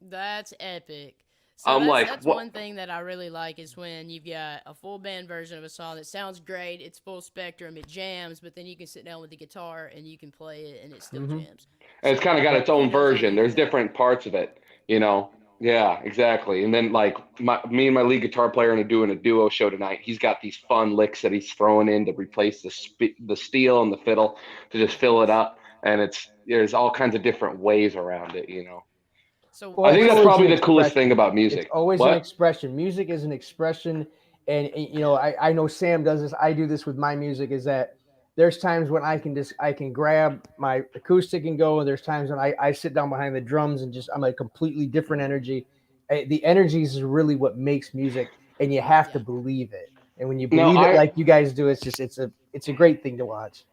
That's epic. So that's one thing that I really like is when you've got a full band version of a song that sounds great, it's full spectrum, it jams, but then you can sit down with the guitar and you can play it and it still jams. And it's kind of got its own version. There's different parts of it, Yeah, exactly. And then me and my lead guitar player are doing a duo show tonight. He's got these fun licks that he's throwing in to replace the steel and the fiddle to just fill it up. And there's all kinds of different ways around it, So I think that's probably the coolest thing about music. It's always an expression. Music is an expression. And I know Sam does this. I do this with my music is that there's times when I can grab my acoustic and go, and there's times when I sit down behind the drums and I'm a completely different energy. The energy is really what makes music, and you have to believe it. And when you believe it like you guys do, it's a great thing to watch.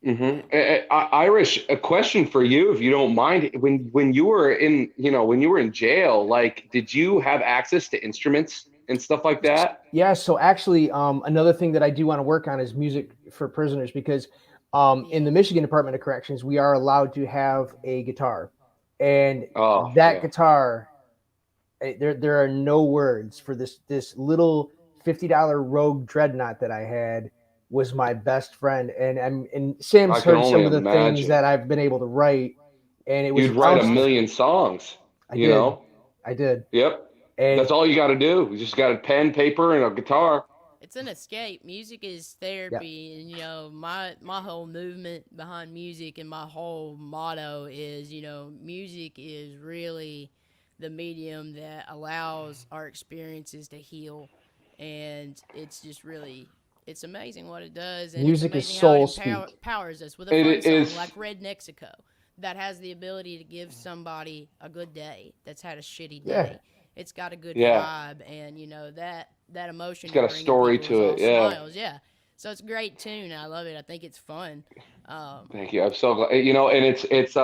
Mm-hmm. Irish, a question for you, if you don't mind. When you were in jail, did you have access to instruments and stuff like that? Yeah. So actually, another thing that I do want to work on is music for prisoners, because in the Michigan Department of Corrections, we are allowed to have a guitar, and guitar, there are no words for this little $50 Rogue Dreadnought that I had. Was my best friend, and Sam's heard some of the things that I've been able to write, and it was you'd write a million songs. I did. Yep. And that's all you got to do. You just got a pen, paper, and a guitar. It's an escape. Music is therapy, and you know, my whole movement behind music and my whole motto is, you know, music is really the medium that allows our experiences to heal, and it's just really, it's amazing what it does, and Music is it's amazing how it soul speak. empowers us with a It fun song is- like Red Mexico that has the ability to give somebody a good day that's had a shitty day. Yeah. It's got a good Yeah. vibe, and you know that emotion. It's got you a bring in story people to is it, all yeah. Smiles, yeah. So it's a great tune. I love it. I think it's fun. Thank you. I'm so glad. You know, and it's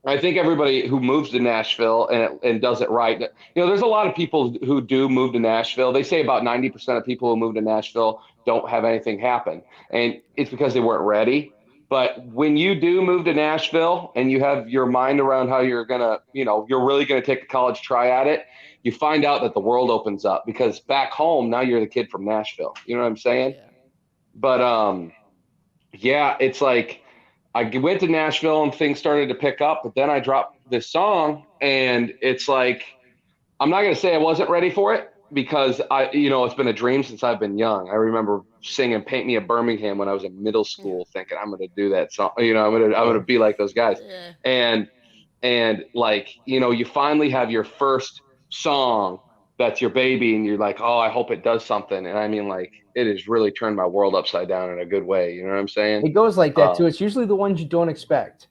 I think everybody who moves to Nashville and does it right. You know, there's a lot of people who do move to Nashville. They say about 90% of people who move to Nashville don't have anything happen, and it's because they weren't ready. But when you do move to Nashville and you have your mind around how you're gonna, you know, you're really gonna take a college try at it, you find out that the world opens up, because back home now you're the kid from Nashville. You know what I'm saying? Yeah. But yeah, it's like I went to Nashville and things started to pick up, but then I dropped this song, and it's like, I'm not going to say I wasn't ready for it, because you know, it's been a dream since I've been young. I remember singing "Paint Me a Birmingham" when I was in middle school, thinking I'm going to do that song. You know, I'm going to be like those guys. Yeah. And like, you know, you finally have your first song that's your baby, and you're like, oh, I hope it does something. And I mean, like, it has really turned my world upside down in a good way. You know what I'm saying? It goes like that too. It's usually the ones you don't expect.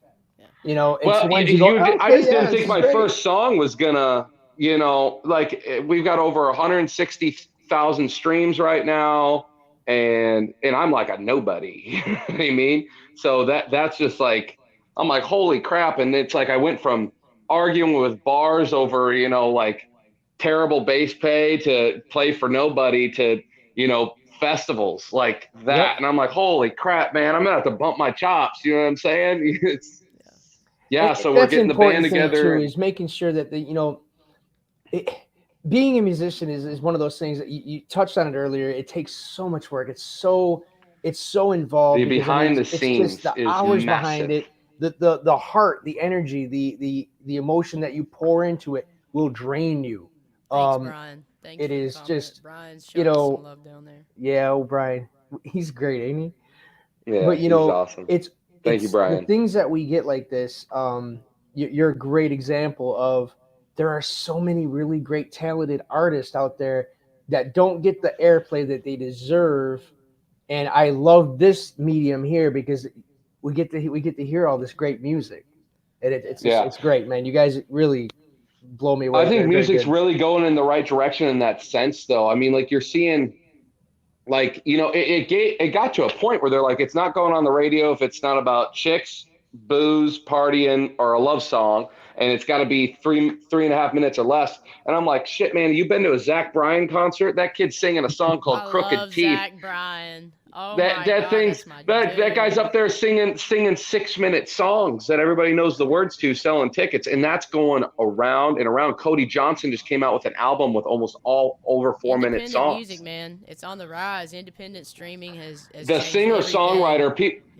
You know, it's Well, the ones you go, I okay, just yeah, didn't this think is my great. first song was gonna, you know, like, we've got over 160,000 streams right now, and I'm like a nobody. You know what I mean? So that's just like, I'm like, holy crap. And it's like I went from arguing with bars over, you know, like terrible bass pay to play for nobody to, you know, festivals like that. Yep. And I'm like, holy crap, man, I'm gonna have to bump my chops. You know what I'm saying? It's, yeah. So we're That's getting the band important thing together. too, is making sure that you know, being a musician is one of those things that you touched on it earlier. It takes so much work. It's so involved. The because, behind the it's scenes just the is hours massive. behind it, the heart, the energy, the emotion that you pour into it will drain you. Thanks, Brian. Thanks it for the is compliment. just, Brian's you showing us know, some love down there. Yeah, Brian, he's great, ain't he? Yeah, but you he's know, awesome. Thank you, the Brian. things that we get like this. You're a great example of. There are so many really great, talented artists out there that don't get the airplay that they deserve, and I love this medium here because we get to hear all this great music, and it's great, man. You guys really blow me away. I think Very, music's very good. really going in the right direction in that sense, though. I mean, like, you're seeing, like, you know, it got to a point where they're like, it's not going on the radio if it's not about chicks, booze, partying, or a love song, and it's got to be 3.5 minutes or less. And I'm like, shit, man, you been to a Zach Bryan concert? That kid's singing a song called "Crooked love Teeth." Zach Bryan. Oh that my that God, thing's that's my that guy's dude. up there singing 6-minute songs that everybody knows the words to, selling tickets, and that's going around and around. Cody Johnson just came out with an album with almost all over 4-minute Independent songs. music, man, it's on the rise. Independent streaming has The changed singer-songwriter,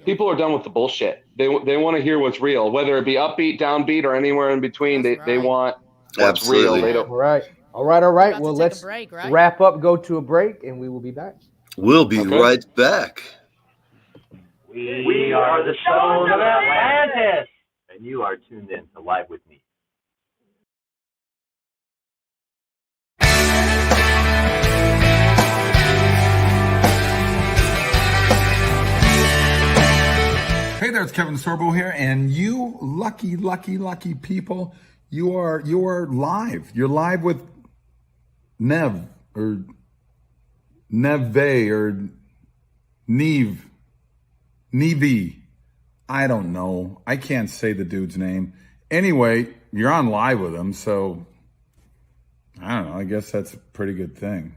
people are done with the bullshit. They want to hear what's real, whether it be upbeat, downbeat, or anywhere in between. They want what's Absolutely. real. They don't. All right. Well, let's wrap up, go to a break, and we will be back. We'll be right back. We are the Sons of Atlantis, and you are tuned in to Live with Me. Hey there, it's Kevin Sorbo here, and you lucky people, you are live. You're live with Nev or Neve or Nevi. I don't know. I can't say the dude's name. Anyway, you're on live with him, so I don't know. I guess that's a pretty good thing.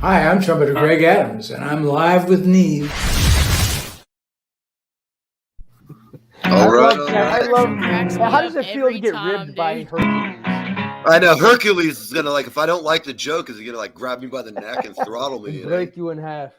Hi, I'm trumpeter Greg Adams, and I'm live with Neve. All right. I love. How does it feel to get ribbed by Hercules? I know Hercules is gonna, like, if I don't like the joke, is he gonna, like, grab me by the neck and throttle me? Break you in half.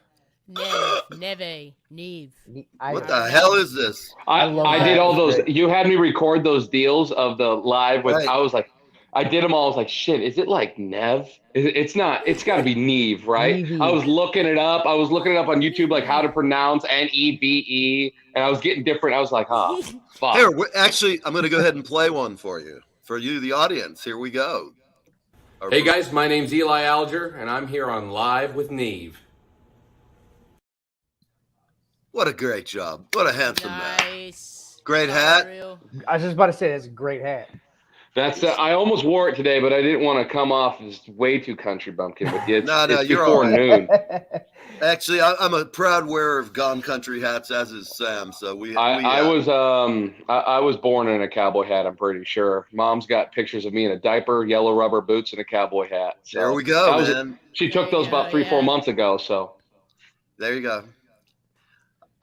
Neve. What the hell is this? I did all those. You had me record those deals of the live with. Right. I was like, I did them all. I was like, shit, is it like Nev? It's not. It's got to be Neve, right? Neve. I was looking it up. I was looking it up on YouTube, like how to pronounce Neve, and I was getting different. I was like, oh, fuck. Here, actually, I'm going to go ahead and play one for you, the audience. Here we go. Hey guys, my name's Eli Alger, and I'm here on Live with Neve. What a great job. What a handsome man. Nice. Great hat. I was just about to say that's a great hat. That's I almost wore it today, but I didn't want to come off as way too country bumpkin with you. It's, No, it's you're before all right. noon. Actually, I'm a proud wearer of Gone Country hats, as is Sam. So I was born in a cowboy hat. I'm pretty sure. Mom's got pictures of me in a diaper, yellow rubber boots, and a cowboy hat. So there we go, man. She took those about 3-4 months ago. So there you go.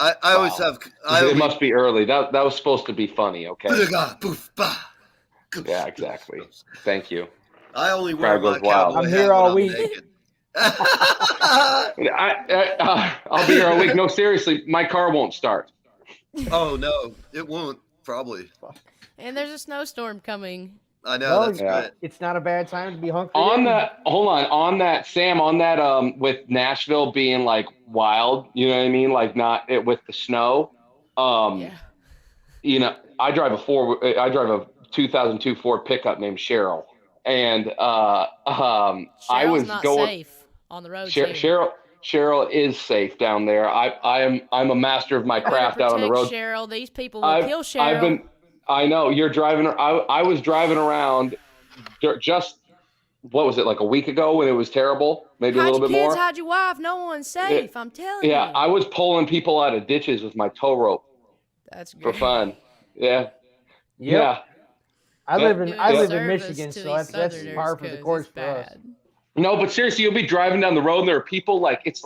I always have. It must be early. That was supposed to be funny. Okay. Yeah, exactly. Thank you. I only Crowd wear my goes wild. cowboy I'm hat here all when I'm week. naked. I'll be here all week. No, seriously, my car won't start. Oh no, it won't. Probably. And there's a snowstorm coming. I know. That's right. It's not a bad time to be hunkered On in. that, hold on that, Sam, on that, with Nashville being like wild, you know what I mean? Like not it with the snow. You know, I drive a 2002 Ford pickup named Cheryl, and I was not going safe on the road. Cheryl is safe down there. I'm a master of my craft out on the road. Cheryl, these people will kill Cheryl. I know you're driving. I was driving around just, what was it, like a week ago when it was terrible? Maybe a little bit more. Hide your wife. No one's safe. I'm telling you. Yeah, I was pulling people out of ditches with my tow rope. That's great. For fun. Yeah. Yep. Yeah. I live in Michigan, so that's par for the course for us. No, but seriously, you'll be driving down the road and there are people like it's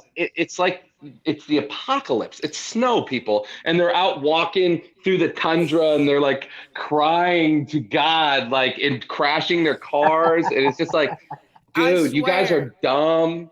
like it's the apocalypse. It's snow, people, and they're out walking through the tundra and they're like crying to God, like and crashing their cars, and it's just like, dude, you guys are dumb.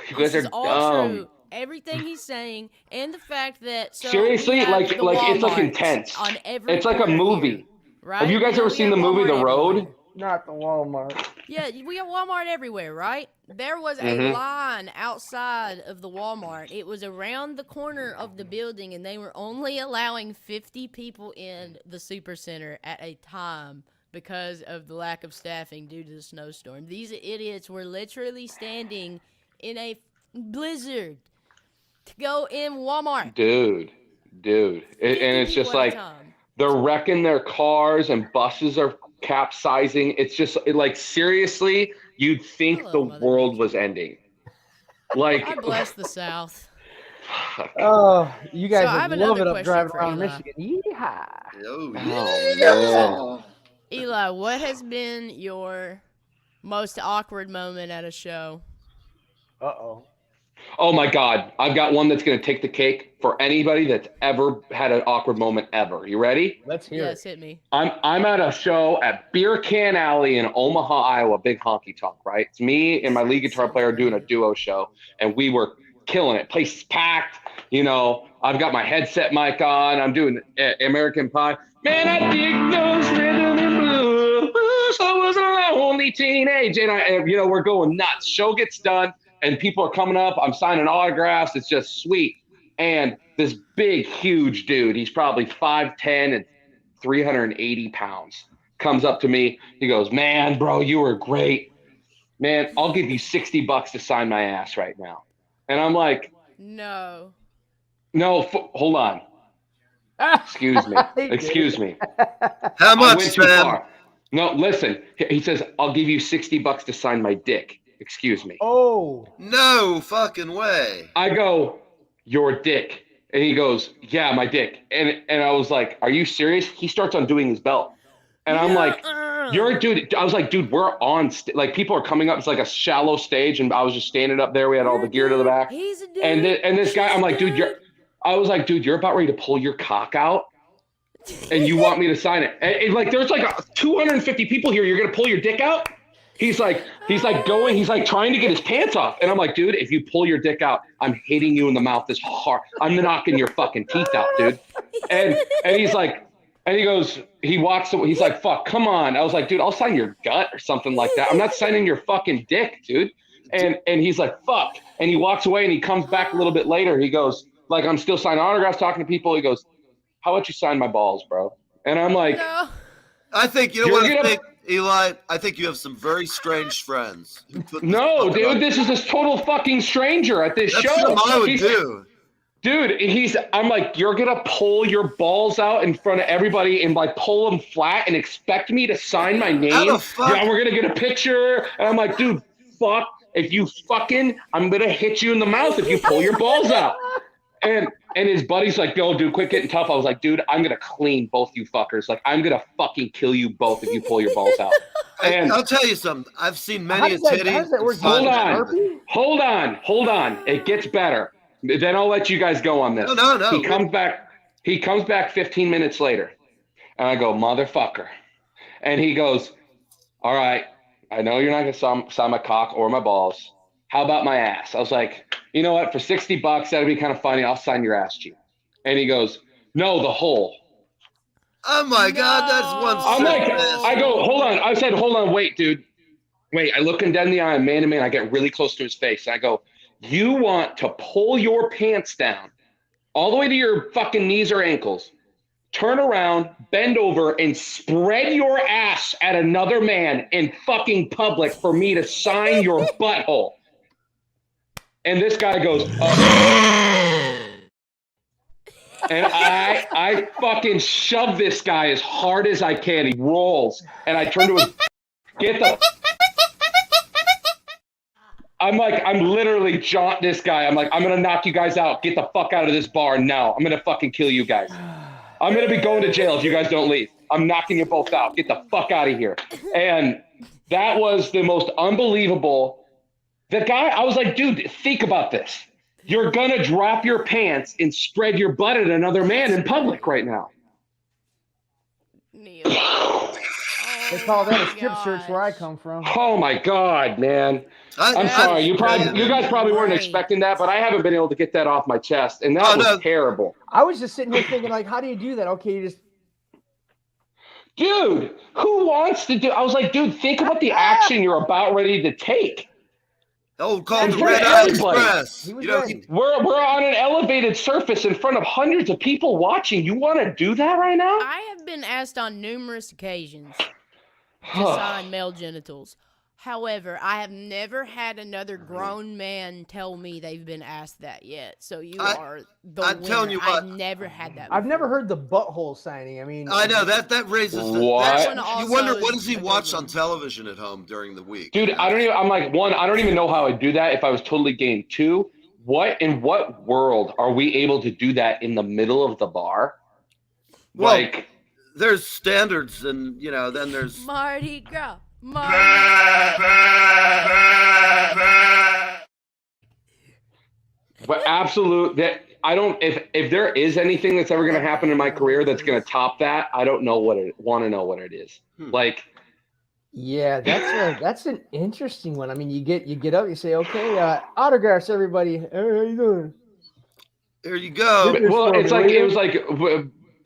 You guys are dumb. True. Everything he's saying, and the fact that seriously, like it's like intense. On every it's like a movie. Here, right? Have you guys ever seen the movie The Road? Not the Walmart. Yeah, we got Walmart everywhere, right? There was a line outside of the Walmart. It was around the corner of the building, and they were only allowing 50 people in the Supercenter at a time because of the lack of staffing due to the snowstorm. These idiots were literally standing in a blizzard to go in Walmart. Dude. And it's just like they're wrecking their cars and buses are capsizing. It's just like, seriously, you'd think the world was ending. Like, God bless the South. Oh, you guys So would love it up driving around Michigan. Yeehaw. Oh, Eli, what has been your most awkward moment at a show? Uh-oh. Oh my God. I've got one that's going to take the cake for anybody that's ever had an awkward moment ever. You ready? Let's hear Yes, hit me. I'm at a show at Beer Can Alley in Omaha, Iowa, big honky tonk, right? It's me and my lead guitar player doing a duo show, and we were killing it. Place is packed. You know, I've got my headset mic on. I'm doing American Pie. Man, I dig those rhythm and blues. I was a lonely teenage. And we're going nuts. Show gets done. And people are coming up. I'm signing autographs. It's just sweet. And this big, huge dude, he's probably 5'10" and 380 pounds, comes up to me. He goes, man, bro, you were great. Man, I'll give you $60 to sign my ass right now. And I'm like, no, hold on. Excuse me. How much, I went too Sam? far. No, listen. He says, I'll give you $60 to sign my dick. Excuse me. Oh. No fucking way. I go, your dick. And he goes, yeah, my dick. And I was like, are you serious? He starts undoing his belt. And I'm like, you're a dude. I was like, dude, we're on. Like, people are coming up. It's like a shallow stage. And I was just standing up there. We had all the gear to the back. He's a dude. And this guy, I'm like, dude, you're about ready to pull your cock out. And you want me to sign it. And like, there's like 250 people here. You're going to pull your dick out? He's like going, he's like trying to get his pants off. And I'm like, dude, if you pull your dick out, I'm hitting you in the mouth this hard. I'm knocking your fucking teeth out, dude. And he's like, and he goes, he's like, fuck, come on. I was like, dude, I'll sign your gut or something like that. I'm not signing your fucking dick, dude. And he's like, fuck. And he walks away and he comes back a little bit later. He goes, like, I'm still signing autographs, talking to people. He goes, how about you sign my balls, bro? And I'm like, No. I think, you know what I think, Eli? I think you have some very strange friends. No, dude, this is this total fucking stranger at this show. That's what I would do. Dude, I'm like, you're going to pull your balls out in front of everybody and like pull them flat and expect me to sign my name? How the fuck? Yeah, we're going to get a picture. And I'm like, dude, fuck. If you fucking, I'm going to hit you in the mouth if you pull your balls out. And his buddy's like, yo, dude, quit getting tough. I was like, dude, I'm going to clean both you fuckers. Like, I'm going to fucking kill you both if you pull your balls out. And I'll tell you something. I've seen many a titty. Hold on. It gets better. Then I'll let you guys go on this. No. He comes back 15 minutes later. And I go, motherfucker. And he goes, all right, I know you're not going to sign my cock or my balls. How about my ass? I was like, you know what? For $60, that'd be kind of funny. I'll sign your ass cheek. And he goes, no, the hole. Oh my God, that's one. I'm like, I go, hold on. I said, hold on, wait, dude. Wait, I look him dead in the eye, man to man. I get really close to his face. And I go, you want to pull your pants down all the way to your fucking knees or ankles, turn around, bend over, and spread your ass at another man in fucking public for me to sign your butthole. And this guy goes, and I fucking shove this guy as hard as I can. He rolls, and I turn to him, I'm like, I'm literally jaunt this guy. I'm like, I'm going to knock you guys out. Get the fuck out of this bar now. I'm going to fucking kill you guys. I'm going to be going to jail if you guys don't leave. I'm knocking you both out. Get the fuck out of here. And that was the most unbelievable. The guy, I was like, dude, think about this. You're going to drop your pants and spread your butt at another man in public right now. Neil. They call that a strip search where I come from. Oh my God, man. I'm sorry. You guys probably weren't expecting that, but I haven't been able to get that off my chest. And that was terrible. I was just sitting here thinking, like, how do you do that? Okay, you just. Dude, who wants to do? I was like, dude, think about the action you're about ready to take. Oh, called the Red Eye Express. We're on an elevated surface in front of hundreds of people watching. You want to do that right now? I have been asked on numerous occasions to sign male genitals. However, I have never had another grown man tell me they've been asked that yet. So are the winner. Telling you what, I've never had that before. I've never heard the butthole signing. I mean, I know that raises the. What? You wonder what does he watch on television at home during the week? Dude, I don't even. I'm like, one, I don't even know how I'd do that if I was totally game. Two, in what world are we able to do that in the middle of the bar? Well, like, there's standards, and then there's Mardi Gras. But absolute that I don't. If there is anything that's ever going to happen in my career that's going to top that, I don't know what it. Want to know what it is. Like, yeah, that's an interesting one. I mean, you get up, you say, okay, autographs, everybody. Hey, how you doing? There you go. Well, it was like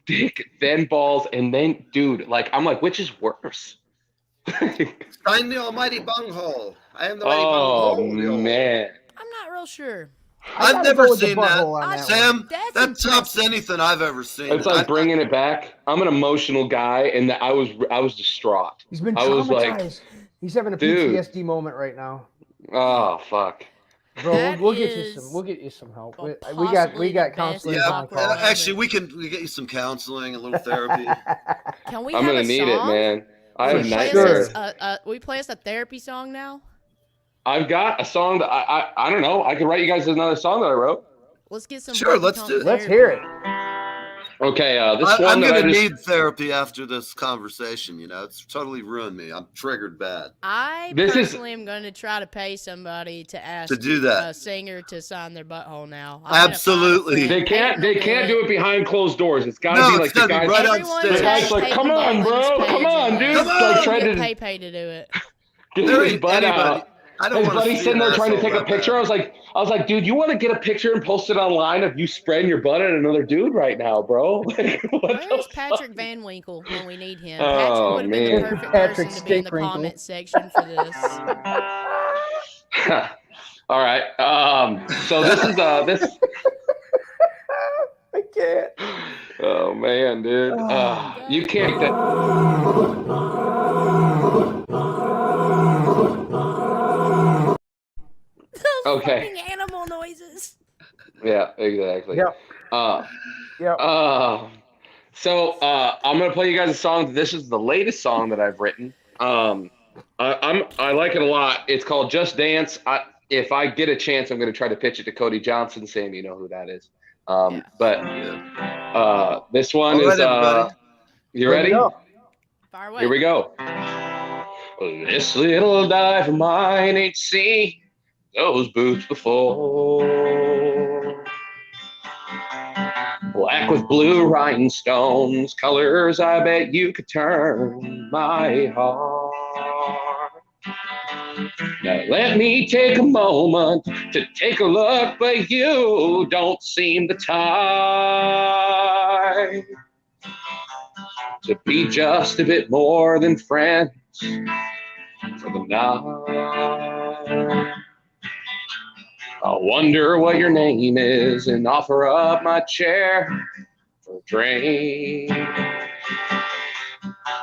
dick, then balls, and then dude. Like, I'm like, which is worse? Sign the almighty bunghole. I am the mighty bunghole. Oh man, I'm not real sure. I've never seen that. Sam, That's that tops anything I've ever seen. It's like bringing it back. I'm an emotional guy, and I was distraught. He's been traumatized. I was like, he's having a PTSD moment right now. Oh fuck. Bro, we'll get you some help. We got counseling. Yeah, actually, we get you some counseling, a little therapy. Can we? I'm gonna need it, man. I have nightmares. We play us a therapy song now. I've got a song that I don't know. I could write you guys another song that I wrote. Let's get some. Sure, let's do it. Let's hear it. Okay, this one I'm gonna need therapy after this conversation. It's totally ruined me. I'm triggered bad. I personally am going to try to pay somebody to ask to do that. A singer to sign their butthole now. Absolutely. They can't do it behind closed doors. It's got to be like the guys right on stage. The guy's like, come on, bro, come on, dude. Like, try to pay to do it. There ain't But anybody. I don't his want to buddy's see sitting an there trying to asshole take a that picture. bad. I was like, dude, you want to get a picture and post it online of you spraying your butt at another dude right now, bro? Like, Where's Patrick Van Winkle when we need him? Oh, Patrick would have been the man. perfect Patrick person to be in the Stinkrinkle. comment section for this. All right. So this is this. I can't. Oh man, dude. You can't. Those Okay. fucking animal noises. Yeah, exactly. Yep. Yep. So I'm gonna play you guys a song. This is the latest song that I've written. I like it a lot. It's called Just Dance. If I get a chance, I'm gonna try to pitch it to Cody Johnson. Sam, you know who that is. But this one All right, is. everybody. You Bring ready? it up. Fire away. Here we go. This little dive of mine ain't seen those boots before. Black with blue rhinestones, colors I bet you could turn my heart. Now let me take a moment to take a look, but you don't seem the type to be just a bit more than friends for the night. I'll wonder what your name is and offer up my chair for a drink.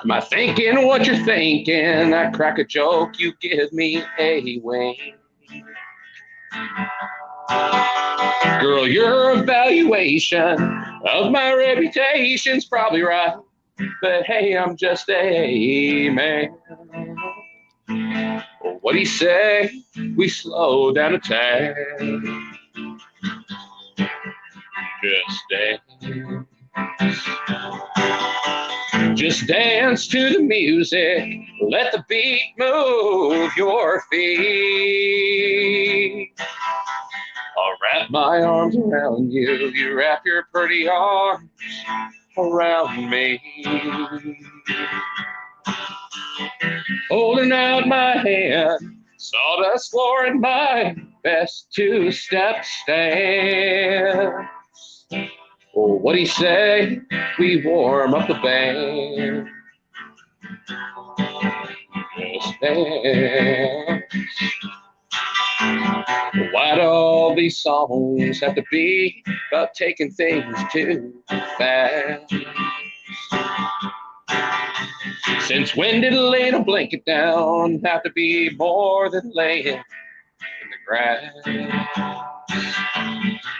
Am I thinking what you're thinking? I crack a joke, you give me a wink. Girl, your evaluation of my reputation's probably right, but hey, I'm just a man. Well, what do you say we slow down a tad? Just dance. Just dance to the music. Let the beat move your feet. I'll wrap my arms around you. You wrap your pretty arms around me. Holding out my hand, sawdust floor in my best two-step stance. Oh, what do you say we warm up the band? Just dance. Why do all these songs have to be about taking things too fast? Since when did laying a blanket down have to be more than laying in the grass?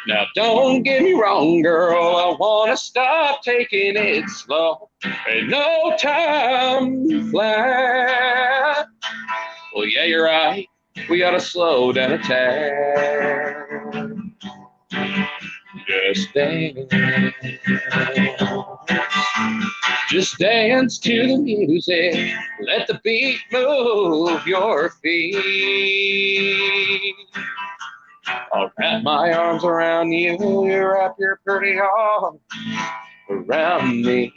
Now don't get me wrong, girl, I wanna stop taking it slow. Ain't no time flat. Well, yeah, you're right, we gotta slow down a tad. Just dance. Just dance to the music. Let the beat move your feet. I'll wrap my arms around you. You wrap your pretty arms around me.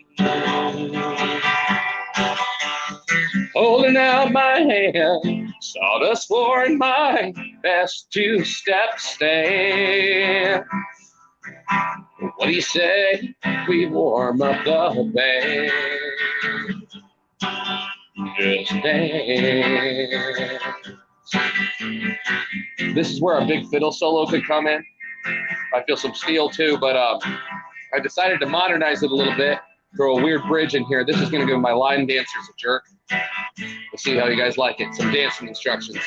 Holding out my hand, sawdust floor in my best two-step stance. What do you say we warm up the band? Just dance. This is where a big fiddle solo could come in. I feel some steel too, but I decided to modernize it a little bit, throw a weird bridge in here. This is going to give my line dancers a jerk. We'll see how you guys like it. Some dancing instructions.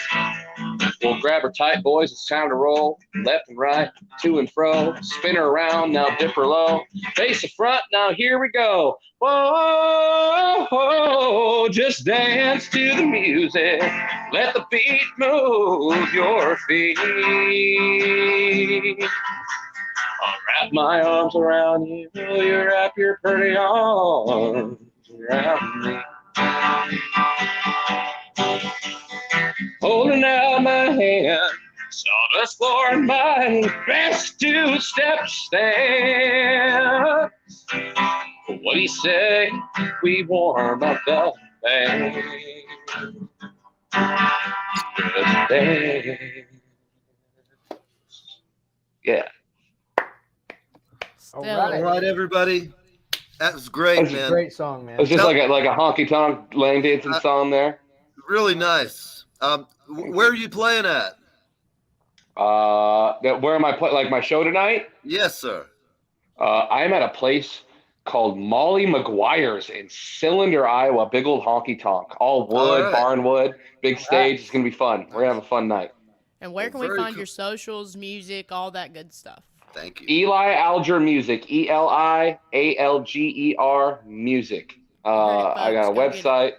We'll grab her tight, boys. It's time to roll. Left and right, to and fro. Spin her around, now dip her low. Face the front, now here we go. Whoa, whoa, just dance to the music. Let the beat move your feet. I'll wrap my arms around you. You wrap your pretty arms around me. Holding out my hand, sawdust floor in my best two-step stance. What do you say we warm up the band? Yeah. All All right, everybody. That was great, That's a man. Great song, man. It's just like a honky tonk line dancing song there. Really nice. Where are you playing at? Where am I playing? Like my show tonight? Yes, sir. I'm at a place called Molly McGuire's in Cylinder, Iowa. Big old honky tonk, all wood, right. barn wood, big stage. It's gonna be fun. We're gonna have a fun night. And where can we find your socials, music, all that good stuff? Thank you. Eli Alger Music, ELIALGER Music. I got a website.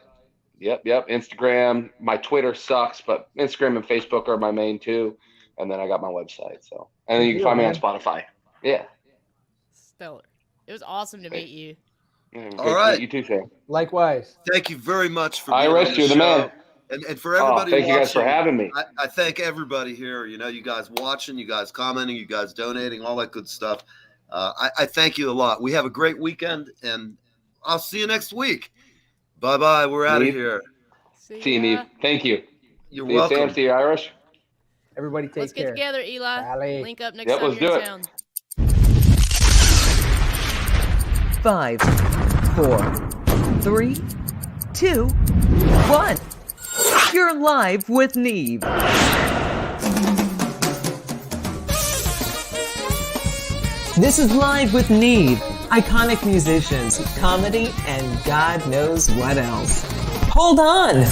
Yep. Instagram. My Twitter sucks, but Instagram and Facebook are my main two. And then I got my website. So, and then you can find me on Spotify. Yeah. Stellar. It was awesome to meet you. All right. You too, Sam. Likewise. Thank you very much for being Iris, on you're the show. man. And for everybody thank watching, you guys for having me. I thank everybody here. You guys watching, you guys commenting, you guys donating, all that good stuff. I thank you a lot. We have a great weekend, and I'll see you next week. Bye-bye. We're out of here. See you, Neve. Thank you. You're see welcome. You, Sam. See you, Irish. Everybody take care. Let's get together, Eli. Valley. Link up next time let's you're do in it. town. 5, 4, 3, 2, 1. You're live with Neve. This is Live with Neve. Iconic musicians, comedy, and God knows what else. Hold on.